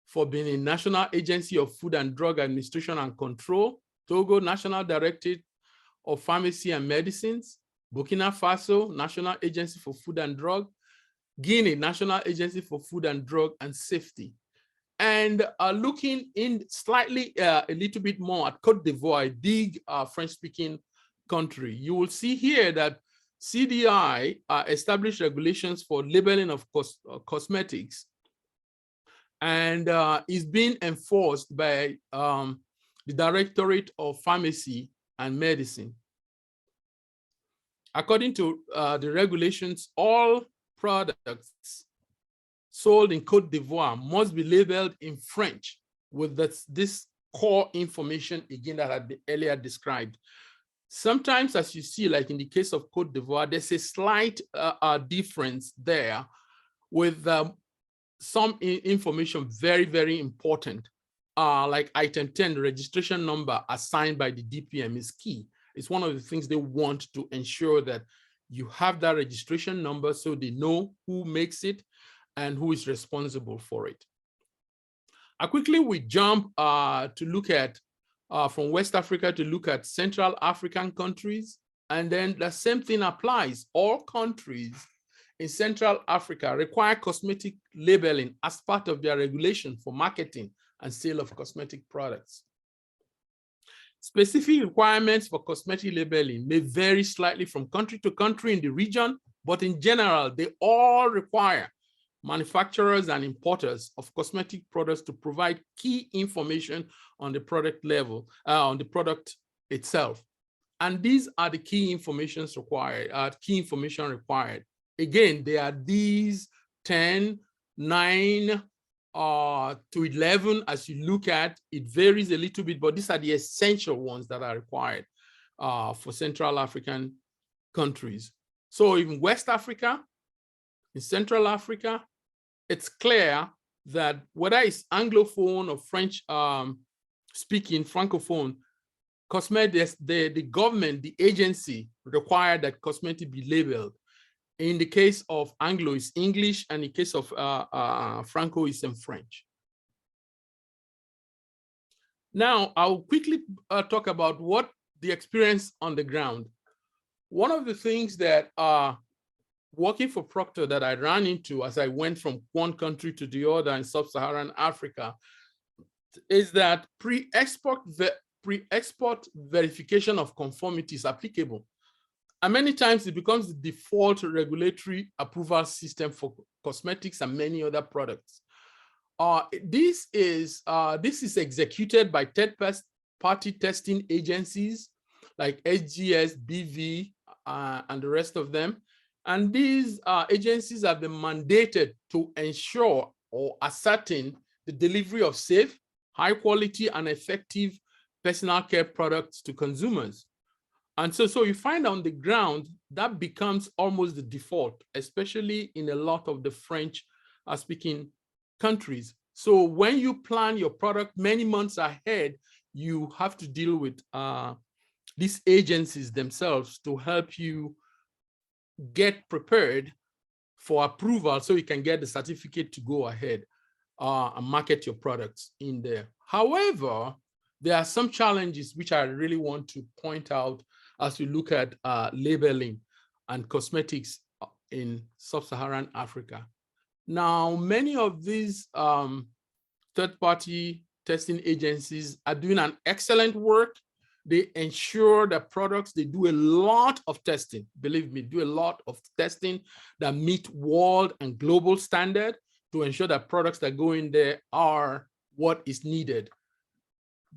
for Benin, National Agency of Food and Drug Administration and Control, Togo, National Directorate of Pharmacy and Medicines, Burkina Faso, National Agency for Food and Drug, Guinea, National Agency for Food and Drug and Safety. And looking in slightly a little bit more at Cote d'Ivoire, a big French-speaking country, you will see here that CDI established regulations for labeling of cosmetics, and is being enforced by the Directorate of Pharmacy and Medicine. According to the regulations, all products sold in Cote d'Ivoire must be labeled in French with this core information again that had been earlier described. Sometimes, as you see, like in the case of Cote d'Ivoire, there's a slight difference there with some information very, very important. Like item 10, registration number assigned by the DPM is key. It's one of the things they want to ensure that you have that registration number so they know who makes it and who is responsible for it. Quickly, we jump to look at from West Africa to look at Central African countries. And then the same thing applies. All countries in Central Africa require cosmetic labeling as part of their regulation for marketing and sale of cosmetic products. Specific requirements for cosmetic labeling may vary slightly from country to country in the region, but in general, they all require manufacturers and importers of cosmetic products to provide key information on the product level, on the product itself. And these are the key information required. Again, there are these 10, 9, to 11 as you look at. It varies a little bit, but these are the essential ones that are required for Central African countries. So in West Africa, in Central Africa, it's clear that whether it's Anglophone or French speaking Francophone, cosmetics, the government, the agency require that cosmetic be labeled. In the case of Anglo, it's English, and in the case of Franco, it's in French. Now, I'll quickly talk about what the experience on the ground. One of the things that working for Procter that I ran into as I went from one country to the other in sub-Saharan Africa is that pre-export verification of conformity is applicable. And many times it becomes the default regulatory approval system for cosmetics and many other products. This is executed by third-party testing agencies like SGS, BV, and the rest of them. And these agencies have been mandated to ensure or ascertain the delivery of safe, high quality, and effective personal care products to consumers. And so you find on the ground that becomes almost the default, especially in a lot of the French speaking countries. So when you plan your product many months ahead, you have to deal with these agencies themselves to help you get prepared for approval so you can get the certificate to go ahead and market your products in there. However, there are some challenges which I really want to point out as we look at labeling and cosmetics in sub-Saharan Africa. Now, many of these third-party testing agencies are doing an excellent work. They ensure that products, they do a lot of testing, believe me, do a lot of testing that meet world and global standard to ensure that products that go in there are what is needed.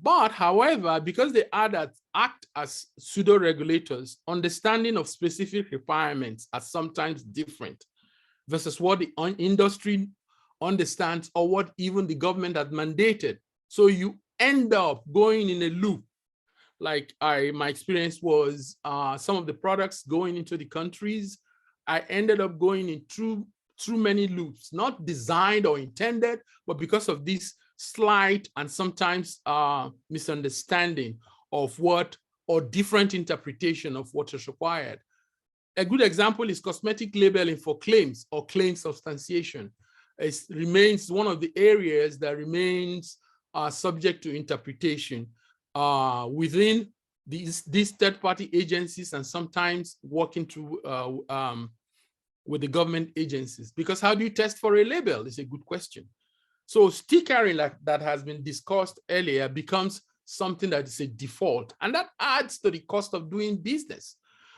But however, because they act as pseudo-regulators, understanding of specific requirements are sometimes different versus what the industry understands or what even the government has mandated. So you end up going in a loop. Like my experience was some of the products going into the countries, I ended up going in through many loops, not designed or intended, but because of this slight and sometimes misunderstanding of what or different interpretation of what is required. A good example is cosmetic labeling for claims or claim substantiation. It remains one of the areas that remains subject to interpretation within these third-party agencies and sometimes working through with the government agencies. Because how do you test for a label is a good question. So stickering like that has been discussed earlier becomes something that is a default, and that adds to the cost of doing business.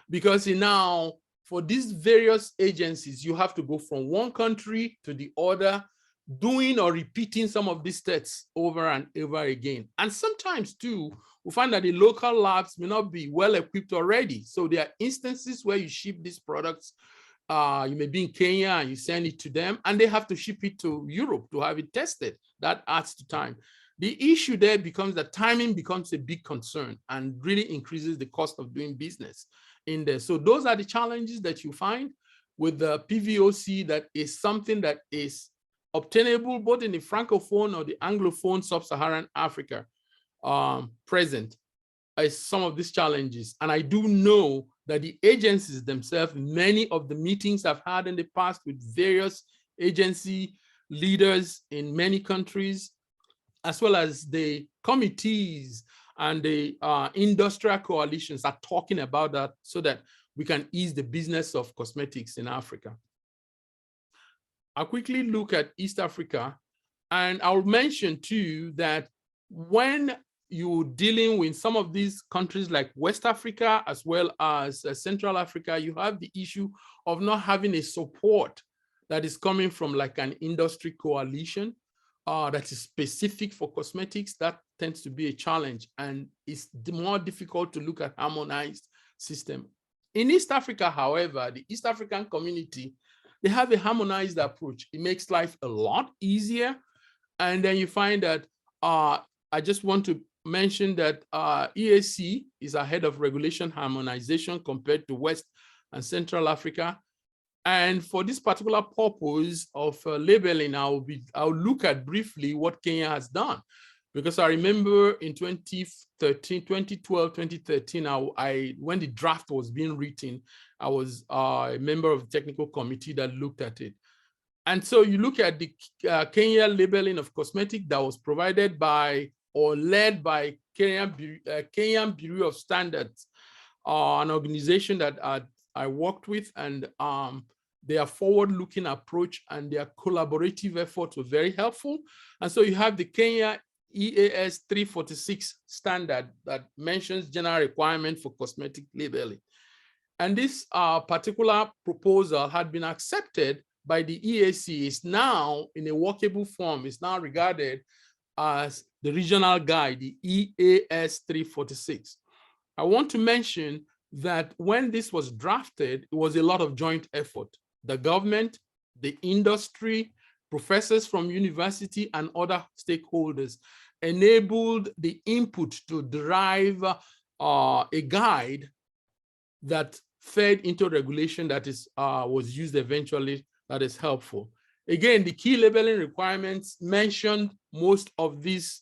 Because now for these various agencies, you have to go from one country to the other, doing or repeating some of these steps over and over again. And sometimes too, we find that the local labs may not be well equipped already. So there are instances where you ship these products, you may be in Kenya and you send it to them and they have to ship it to Europe to have it tested. That adds to time. The issue there becomes that timing becomes a big concern and really increases the cost of doing business in there. So those are the challenges that you find with the PVOC. That is something that is obtainable both in the Francophone or the Anglophone sub-Saharan Africa present as some of these challenges. And I do know that the agencies themselves, many of the meetings I've had in the past with various agency leaders in many countries, as well as the committees and the industrial coalitions are talking about that so that we can ease the business of cosmetics in Africa. I'll quickly look at East Africa, and I'll mention too that when you're dealing with some of these countries like West Africa, as well as Central Africa, you have the issue of not having a support that is coming from like an industry coalition that is specific for cosmetics. That tends to be a challenge, and it's more difficult to look at harmonized system. In East Africa, however, the East African community, they have a harmonized approach. It makes life a lot easier. And then you find that I just want to mention that EAC is ahead of regulation harmonization compared to West and Central Africa. And for this particular purpose of labeling, I'll look at briefly what Kenya has done. Because I remember in 2013, 2012, 2013, when the draft was being written, I was a member of the technical committee that looked at it. And so you look at the Kenya labeling of cosmetic that was provided by or led by Kenyan Bureau of Standards, an organization that I worked with, and their forward-looking approach and their collaborative efforts were very helpful. And so you have the Kenya EAS 346 standard that mentions general requirement for cosmetic labeling. And this particular proposal had been accepted by the EAC. Is now in a workable form. It's now regarded as the regional guide, the EAS 346. I want to mention that when this was drafted, it was a lot of joint effort. The government, the industry, professors from university, and other stakeholders enabled the input to derive a guide that fed into regulation that is was used eventually, that is helpful. Again, the key labeling requirements mentioned most of these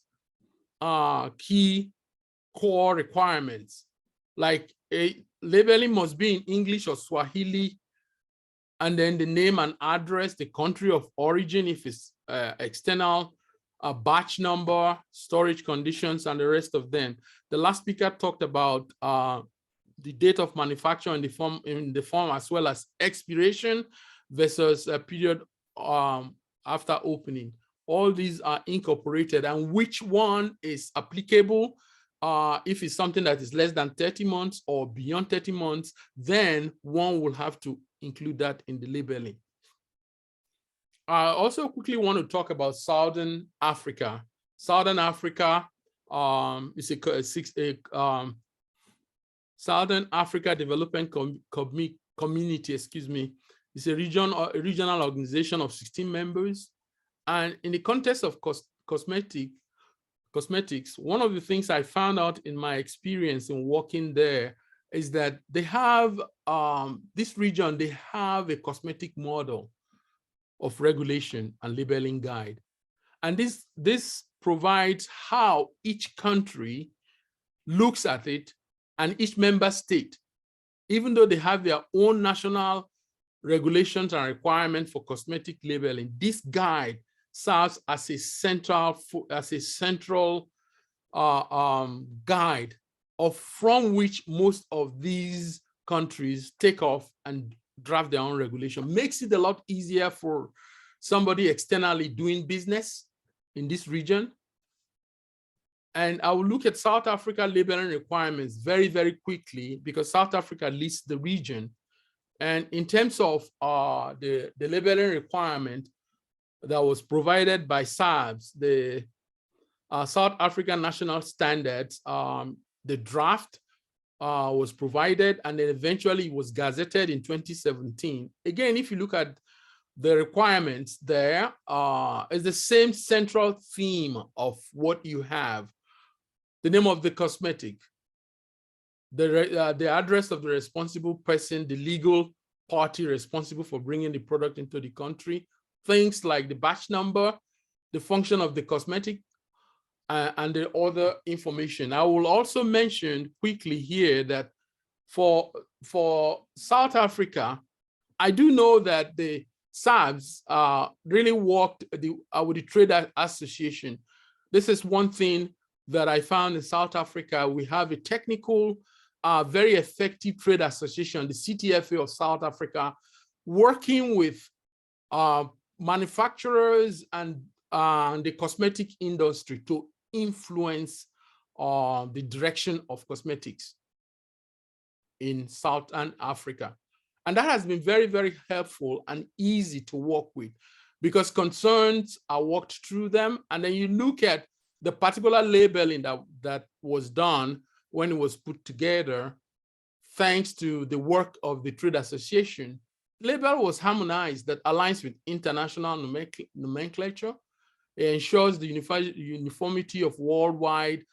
key core requirements, like a labeling must be in English or Swahili, and then the name and address, the country of origin if it's external, a batch number, storage conditions, and the rest of them. The last speaker talked about the date of manufacture in the form as well as expiration versus a period after opening. All these are incorporated, and which one is applicable if it's something that is less than 30 months or beyond 30 months, then one will have to include that in the labeling. I also quickly want to talk about Southern Africa. Southern Africa is Southern Africa Development Community, excuse me. It's a regional organization of 16 members. And in the context of cosmetics, one of the things I found out in my experience in working there is that they have, this region, they have a cosmetic model of regulation and labeling guide. And this provides how each country looks at it, and each member state, even though they have their own national regulations and requirements for cosmetic labeling, this guide serves as a central guide from which most of these countries take off and draft their own regulation. Makes it a lot easier for somebody externally doing business in this region. And I will look at South Africa labeling requirements very, very quickly, because South Africa leads the region. And in terms of the labeling requirement that was provided by SABS, the South African National Standards, the draft was provided, and then eventually it was gazetted in 2017. Again, if you look at the requirements there, is the same central theme of what you have. The name of the cosmetic, the address of the responsible person, the legal party responsible for bringing the product into the country, things like the batch number, the function of the cosmetic, and the other information. I will also mention quickly here that for South Africa, I do know that the SABS really worked with the Trade Association. This is one thing that I found in South Africa. We have a technical, very effective trade association, the CTFA of South Africa, working with manufacturers and the cosmetic industry to influence the direction of cosmetics in Southern Africa. And that has been very, very helpful and easy to work with because concerns are worked through them. And then you look at the particular labeling that was done when it was put together, thanks to the work of the trade association. Label was harmonized that aligns with international nomenclature. It ensures the uniformity of worldwide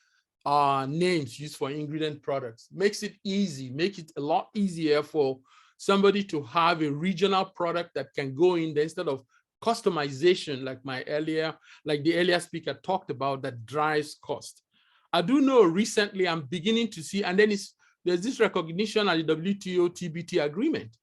names used for ingredient products. Makes it easy, make it a lot easier for somebody to have a regional product that can go in there instead of customization like the earlier speaker talked about that drives cost. I do know recently I'm beginning to see, and then there's this recognition at the WTO TBT agreement.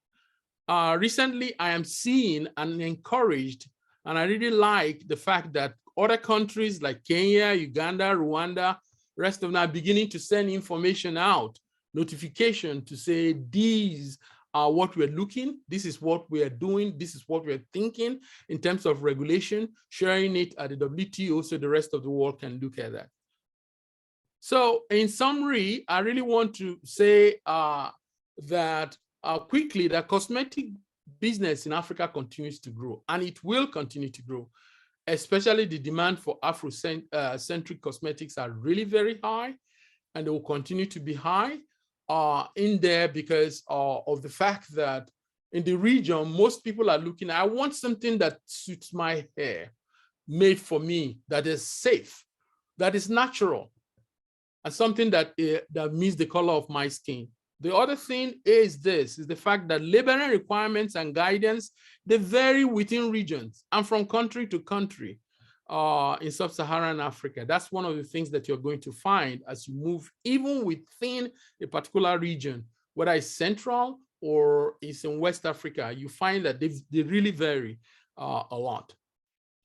Recently, I am seeing and encouraged, and I really like the fact that other countries like Kenya, Uganda, Rwanda, rest of them are beginning to send information out, notification to say these are what we're looking, this is what we are doing, this is what we're thinking in terms of regulation, sharing it at the WTO so the rest of the world can look at that. So in summary, I really want to say that quickly, the cosmetic business in Africa continues to grow, and it will continue to grow, especially the demand for Afrocentric cosmetics are really very high, and they will continue to be high in there because of the fact that in the region, most people are looking, I want something that suits my hair, made for me, that is safe, that is natural, and something that meets the color of my skin. The other thing is the fact that labeling requirements and guidance, they vary within regions and from country to country in sub-Saharan Africa. That's one of the things that you're going to find as you move, even within a particular region, whether it's central or it's in West Africa, you find that they really vary a lot.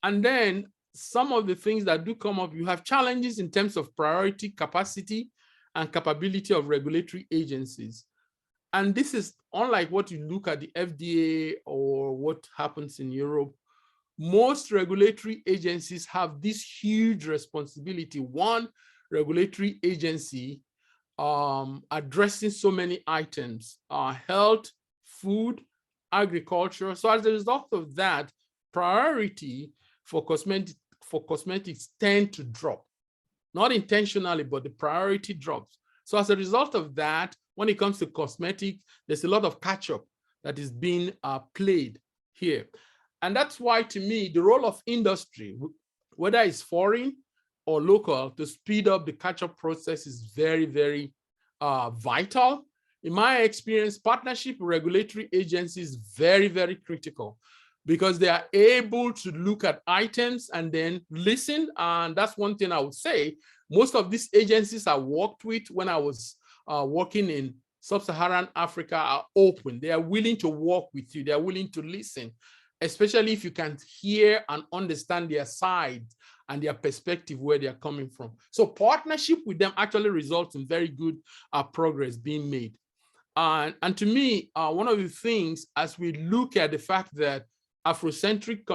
And then some of the things that do come up, you have challenges in terms of priority, capacity, and capability of regulatory agencies. And this is unlike what you look at the FDA or what happens in Europe. Most regulatory agencies have this huge responsibility. One regulatory agency addressing so many items, health, food, agriculture. So as a result of that, priority for cosmetics tend to drop. Not intentionally, but the priority drops. So as a result of that, when it comes to cosmetics, there's a lot of catch-up that is being played here. And that's why, to me, the role of industry, whether it's foreign or local, to speed up the catch-up process is very, very vital. In my experience, partnership with regulatory agencies is very, very critical, because they are able to look at items and then listen. And that's one thing I would say. Most of these agencies I worked with when I was working in sub-Saharan Africa are open. They are willing to work with you. They are willing to listen, especially if you can hear and understand their side and their perspective, where they are coming from. So partnership with them actually results in very good progress being made. And to me, one of the things, as we look at the fact that Afrocentric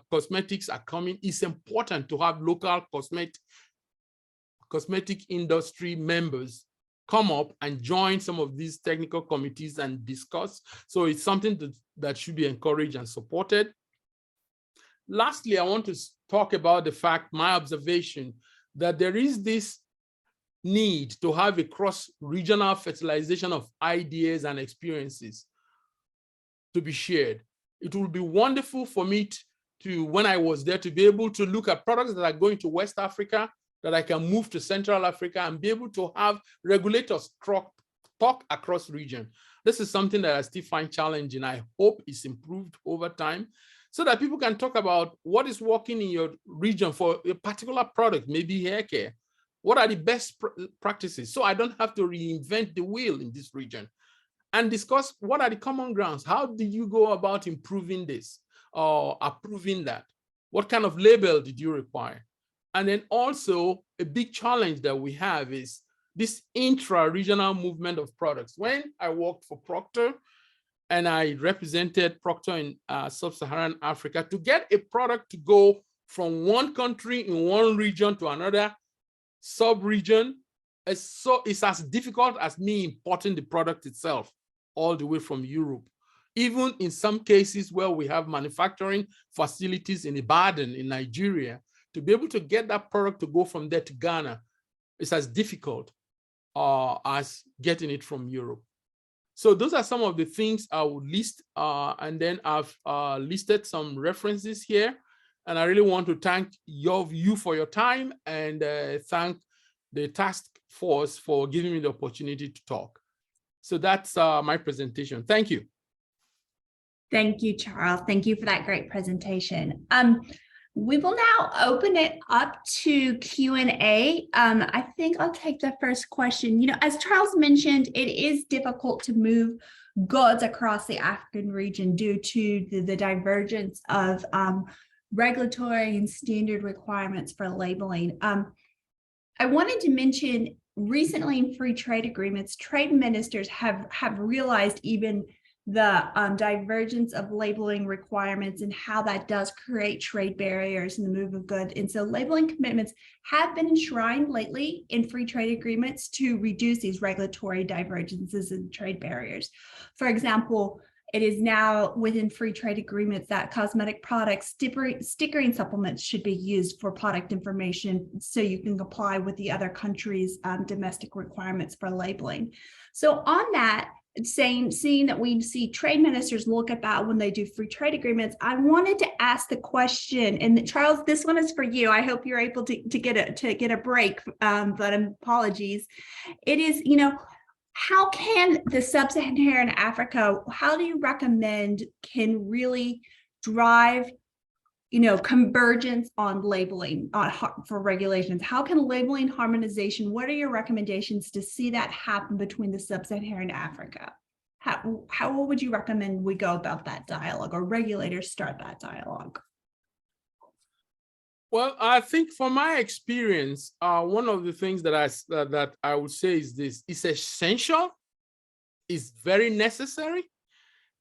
cosmetics are coming, it's important to have local cosmetic industry members come up and join some of these technical committees and discuss. So it's something that should be encouraged and supported. Lastly, I want to talk about the fact, my observation, that there is this need to have a cross-regional fertilization of ideas and experiences to be shared. It would be wonderful for me to, when I was there, to be able to look at products that are going to West Africa, that I can move to Central Africa and be able to have regulators talk across region. This is something that I still find challenging. I hope it's improved over time so that people can talk about what is working in your region for a particular product, maybe hair care. What are the best practices? So I don't have to reinvent the wheel in this region. And discuss what are the common grounds. How did you go about improving this or approving that? What kind of label did you require? And then also a big challenge that we have is this intra-regional movement of products. When I worked for Procter and I represented Procter in sub-Saharan Africa, to get a product to go from one country in one region to another sub-region, it's as difficult as me importing the product itself all the way from Europe. Even in some cases where we have manufacturing facilities in Ibadan, in Nigeria, to be able to get that product to go from there to Ghana, it's as difficult as getting it from Europe. So those are some of the things I would list, and then I've listed some references here. And I really want to thank you for your time, and thank the task force for giving me the opportunity to talk. So that's my presentation. Thank you. Thank you, Charles. Thank you for that great presentation. We will now open it up to Q&A. I think I'll take the first question. You know, as Charles mentioned, it is difficult to move goods across the African region due to the divergence of regulatory and standard requirements for labeling. I wanted to mention recently in free trade agreements, trade ministers have realized even the divergence of labeling requirements and how that does create trade barriers in the move of goods. And so labeling commitments have been enshrined lately in free trade agreements to reduce these regulatory divergences and trade barriers. For example, it is now within free trade agreements that cosmetic products stickering supplements should be used for product information so you can comply with the other countries' domestic requirements for labeling. So on that, seeing that we see trade ministers look at that when they do free trade agreements, I wanted to ask the question, and Charles, this one is for you. I hope you're able to get a break, but apologies. It is, you know, how can the sub-Saharan Africa, how do you recommend can really drive, you know, convergence on labeling for regulations? How can labeling harmonization, what are your recommendations to see that happen between the sub-Saharan Africa? How would you recommend we go about that dialogue, or regulators start that dialogue? Well, I think from my experience, one of the things that I would say is this: it's essential, it's very necessary,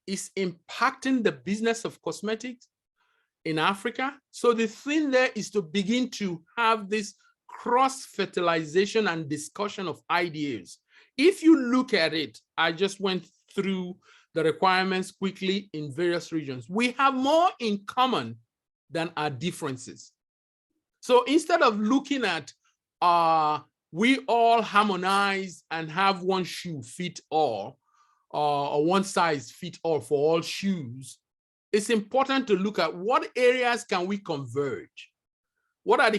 it's impacting the business of cosmetics in Africa. So the thing there is to begin to have this cross-fertilization and discussion of ideas. If you look at it, I just went through the requirements quickly in various regions. We have more in common than our differences. So instead of looking at we all harmonize and have one shoe fit all, or one size fit all for all shoes, it's important to look at what areas can we converge? What are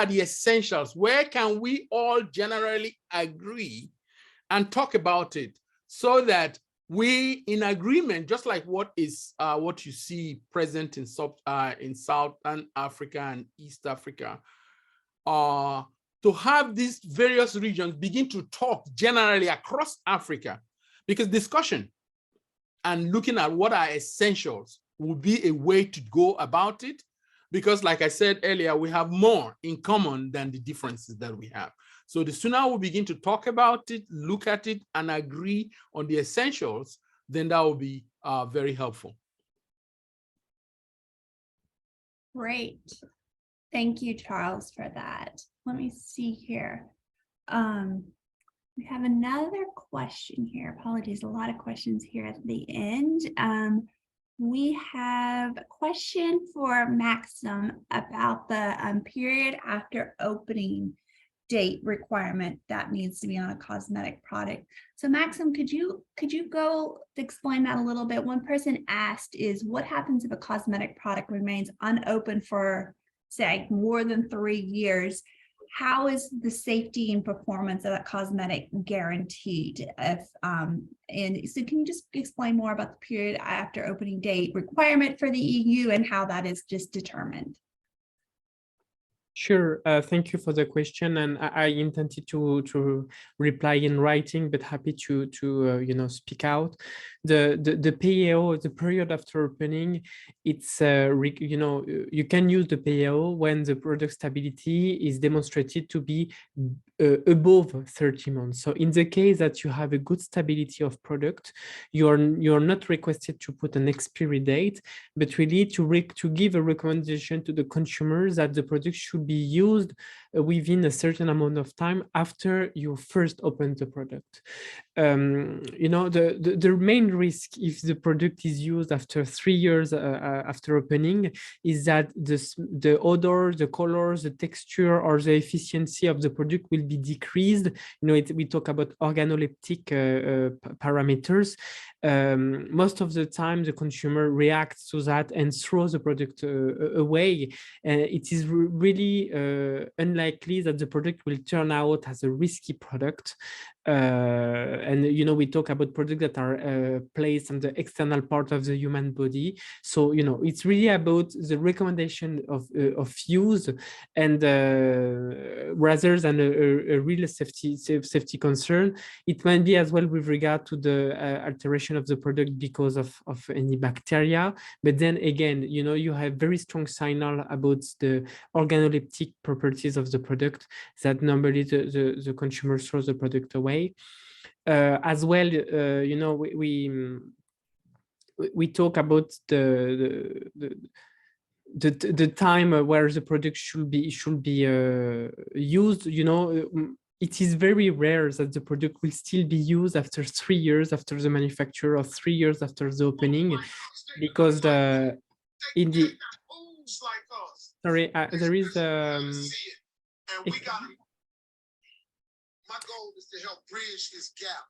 the essentials? Where can we all generally agree and talk about it so that we in agreement, just like what you see present in Southern Africa and East Africa, to have these various regions begin to talk generally across Africa, because discussion and looking at what are essentials will be a way to go about it. Because like I said earlier, we have more in common than the differences that we have. So the sooner we begin to talk about it, look at it, and agree on the essentials, then that will be very helpful. Great. Thank you, Charles, for that. Let me see here. We have another question here. Apologies, a lot of questions here at the end. We have a question for Maxim about the period after opening date requirement that needs to be on a cosmetic product. So Maxim, could you go explain that a little bit? One person asked is, what happens if a cosmetic product remains unopened for, say, more than 3 years? How is the safety and performance of that cosmetic guaranteed? And so can you just explain more about the period after opening date requirement for the EU and how that is just determined? Sure. Thank you for the question, and I intended to reply in writing, but happy to speak out. the PAO, the period after opening, it's you can use the PAO when the product stability is demonstrated to be above 30 months. So in the case that you have a good stability of product, you're not requested to put an expiry date, but really to give a recommendation to the consumers that the product should be used within a certain amount of time after you first open the product. The main risk if the product is used after 3 years after opening is that the odor, the colors, the texture, or the efficiency of the product will be decreased. We talk about organoleptic parameters. Most of the time the consumer reacts to that and throws the product away. It is really unlikely that the product will turn out as a risky product. And we talk about products that are placed on the external part of the human body. So it's really about the recommendation of use, and rather than a real safety concern. It might be as well with regard to the alteration of the product because of any bacteria. But then again, you have very strong signal about the organoleptic properties of the product that normally the consumer throws the product away. As well, we talk about the time where the product should be used. It is very rare that the product will still be used after 3 years after the manufacture, or 3 years after the opening, because there is my goal is to help bridge this gap.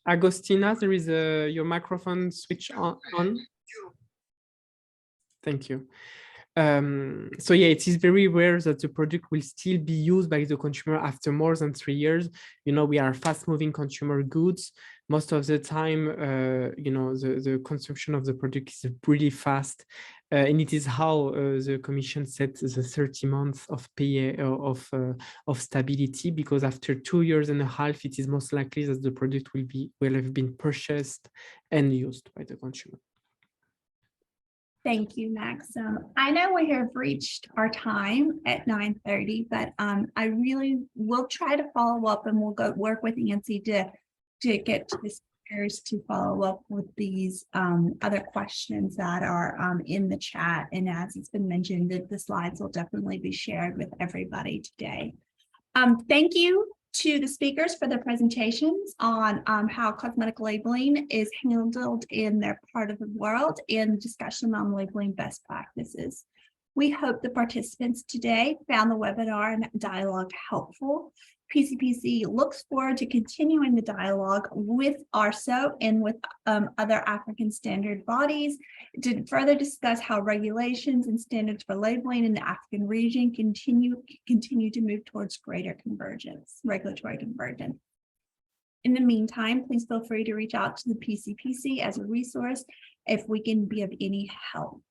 Agostina, there is your microphone switch on. Thank you. So yeah, it is very rare that the product will still be used by the consumer after more than 3 years. We are fast-moving consumer goods. Most of the time, the consumption of the product is really fast. And it is how the Commission set the 30 months of of stability, because after 2.5 years, it is most likely that the product will have been purchased and used by the consumer. Thank you, Maxim. I know we have reached our time at 9:30, but I really will try to follow up, and we'll go work with Nancy to get to the speakers to follow up with these other questions that are in the chat. And as it's been mentioned, that the slides will definitely be shared with everybody today. Thank you to the speakers for their presentations on how cosmetic labeling is handled in their part of the world, and discussion on labeling best practices. We hope the participants today found the webinar and dialogue helpful. PCPC looks forward to continuing the dialogue with ARSO and with other African standard bodies to further discuss how regulations and standards for labeling in the African region continue to move towards greater convergence, regulatory convergence. In the meantime, please feel free to reach out to the PCPC as a resource if we can be of any help.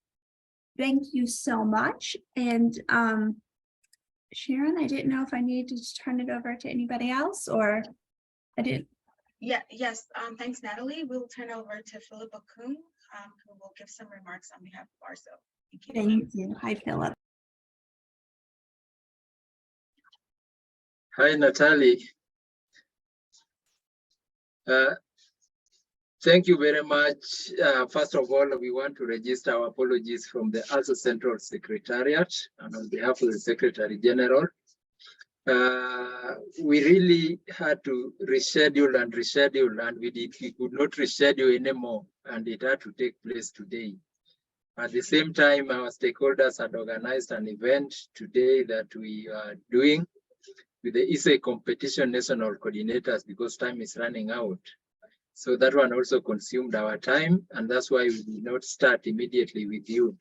Thank you so much. And Sharon, I didn't know if I needed to just turn it over to anybody else, or I didn't. Yes. Thanks, Natalie. We'll turn over to Philip Okun, who will give some remarks on behalf of ARSO. Thank you. Thank you. Hi, Philip. Hi, Natalie. Thank you very much. First of all, we want to register our apologies from the ARSO Central Secretariat and on behalf of the Secretary General. We really had to reschedule, and we could not reschedule anymore, and it had to take place today. At the same time, our stakeholders had organized an event today that we are doing with the ISE competition national coordinators, because time is running out. So that one also consumed our time, and that's why we did not start immediately with you.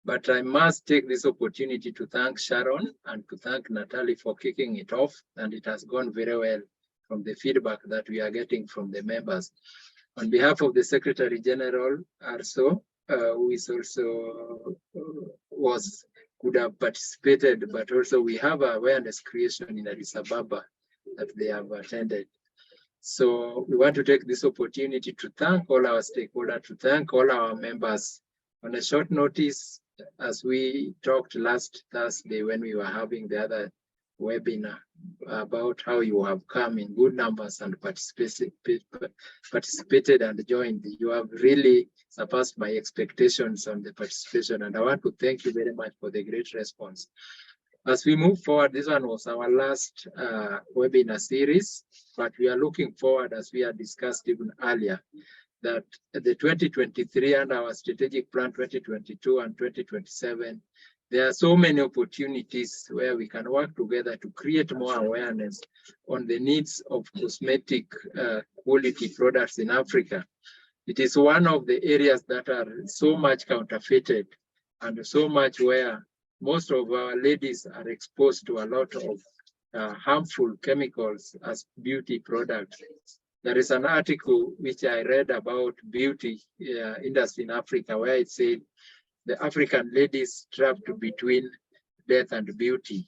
But I must take this opportunity to thank Sharon and to thank Natalie for kicking it off, and it has gone very well from the feedback that we are getting from the members. On behalf of the Secretary General, ARSO, who is also could have participated, but also we have awareness creation in Addis Ababa that they have attended. So we want to take this opportunity to thank all our stakeholders, to thank all our members on a short notice, as we talked last Thursday when we were having the other webinar about how you have come in good numbers and participated and joined. You have really surpassed my expectations on the participation, and I want to thank you very much for the great response. As we move forward, this one was our last webinar series, but we are looking forward, as we had discussed even earlier, that the 2023 and our strategic plan 2022 and 2027, there are so many opportunities where we can work together to create more awareness on the needs of cosmetic quality products in Africa. It is one of the areas that are so much counterfeited and so much where most of our ladies are exposed to a lot of harmful chemicals as beauty products. There is an article which I read about beauty industry in Africa where it said the African ladies trapped between death and beauty.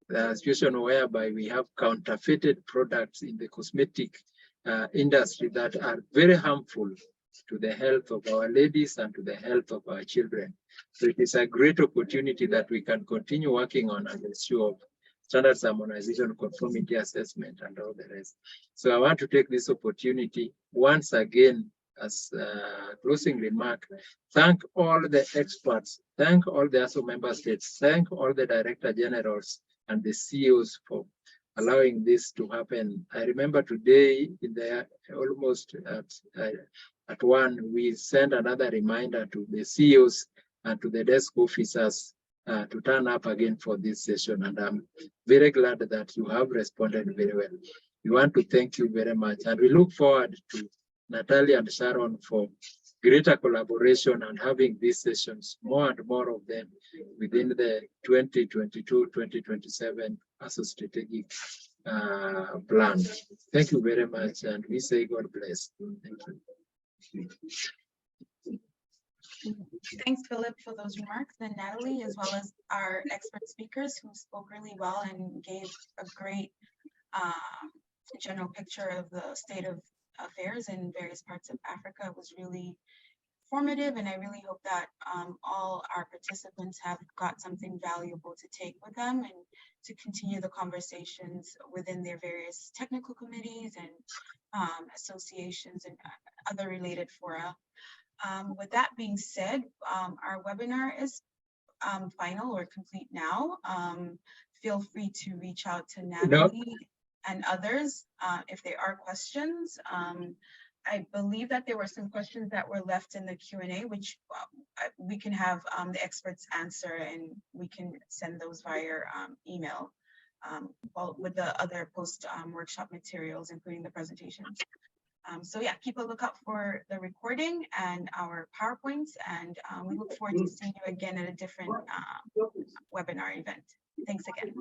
The situation whereby we have counterfeited products in the cosmetic industry that are very harmful to the health of our ladies and to the health of our children. So it is a great opportunity that we can continue working on an issue of standards harmonization, conformity assessment, and all the rest. So I want to take this opportunity once again as a closing remark, thank all the experts, thank all the ASO member states, thank all the director generals and the CEOs for allowing this to happen. I remember today in the almost at 1, we sent another reminder to the CEOs and to the desk officers to turn up again for this session. And I'm very glad that you have responded very well. We want to thank you very much. And we look forward to Natalia and Sharon for greater collaboration and having these sessions, more and more of them within the 2022-2027 ASO strategic plan. Thank you very much. And we say God bless. Thank you. Thanks, Philip, for those remarks, and Natalie, as well as our expert speakers who spoke really well and gave a great general picture of the state of affairs in various parts of Africa. It was really formative, and I really hope that all our participants have got something valuable to take with them and to continue the conversations within their various technical committees and associations and other related fora. With that being said, our webinar is final or complete now. Feel free to reach out to Natalie and others if there are questions. I believe that there were some questions that were left in the Q&A, which we can have the experts answer, and we can send those via email with the other post workshop materials, including the presentations. So yeah, keep a lookout for the recording and our PowerPoints, and we look forward to seeing you again at a different webinar event. Thanks again.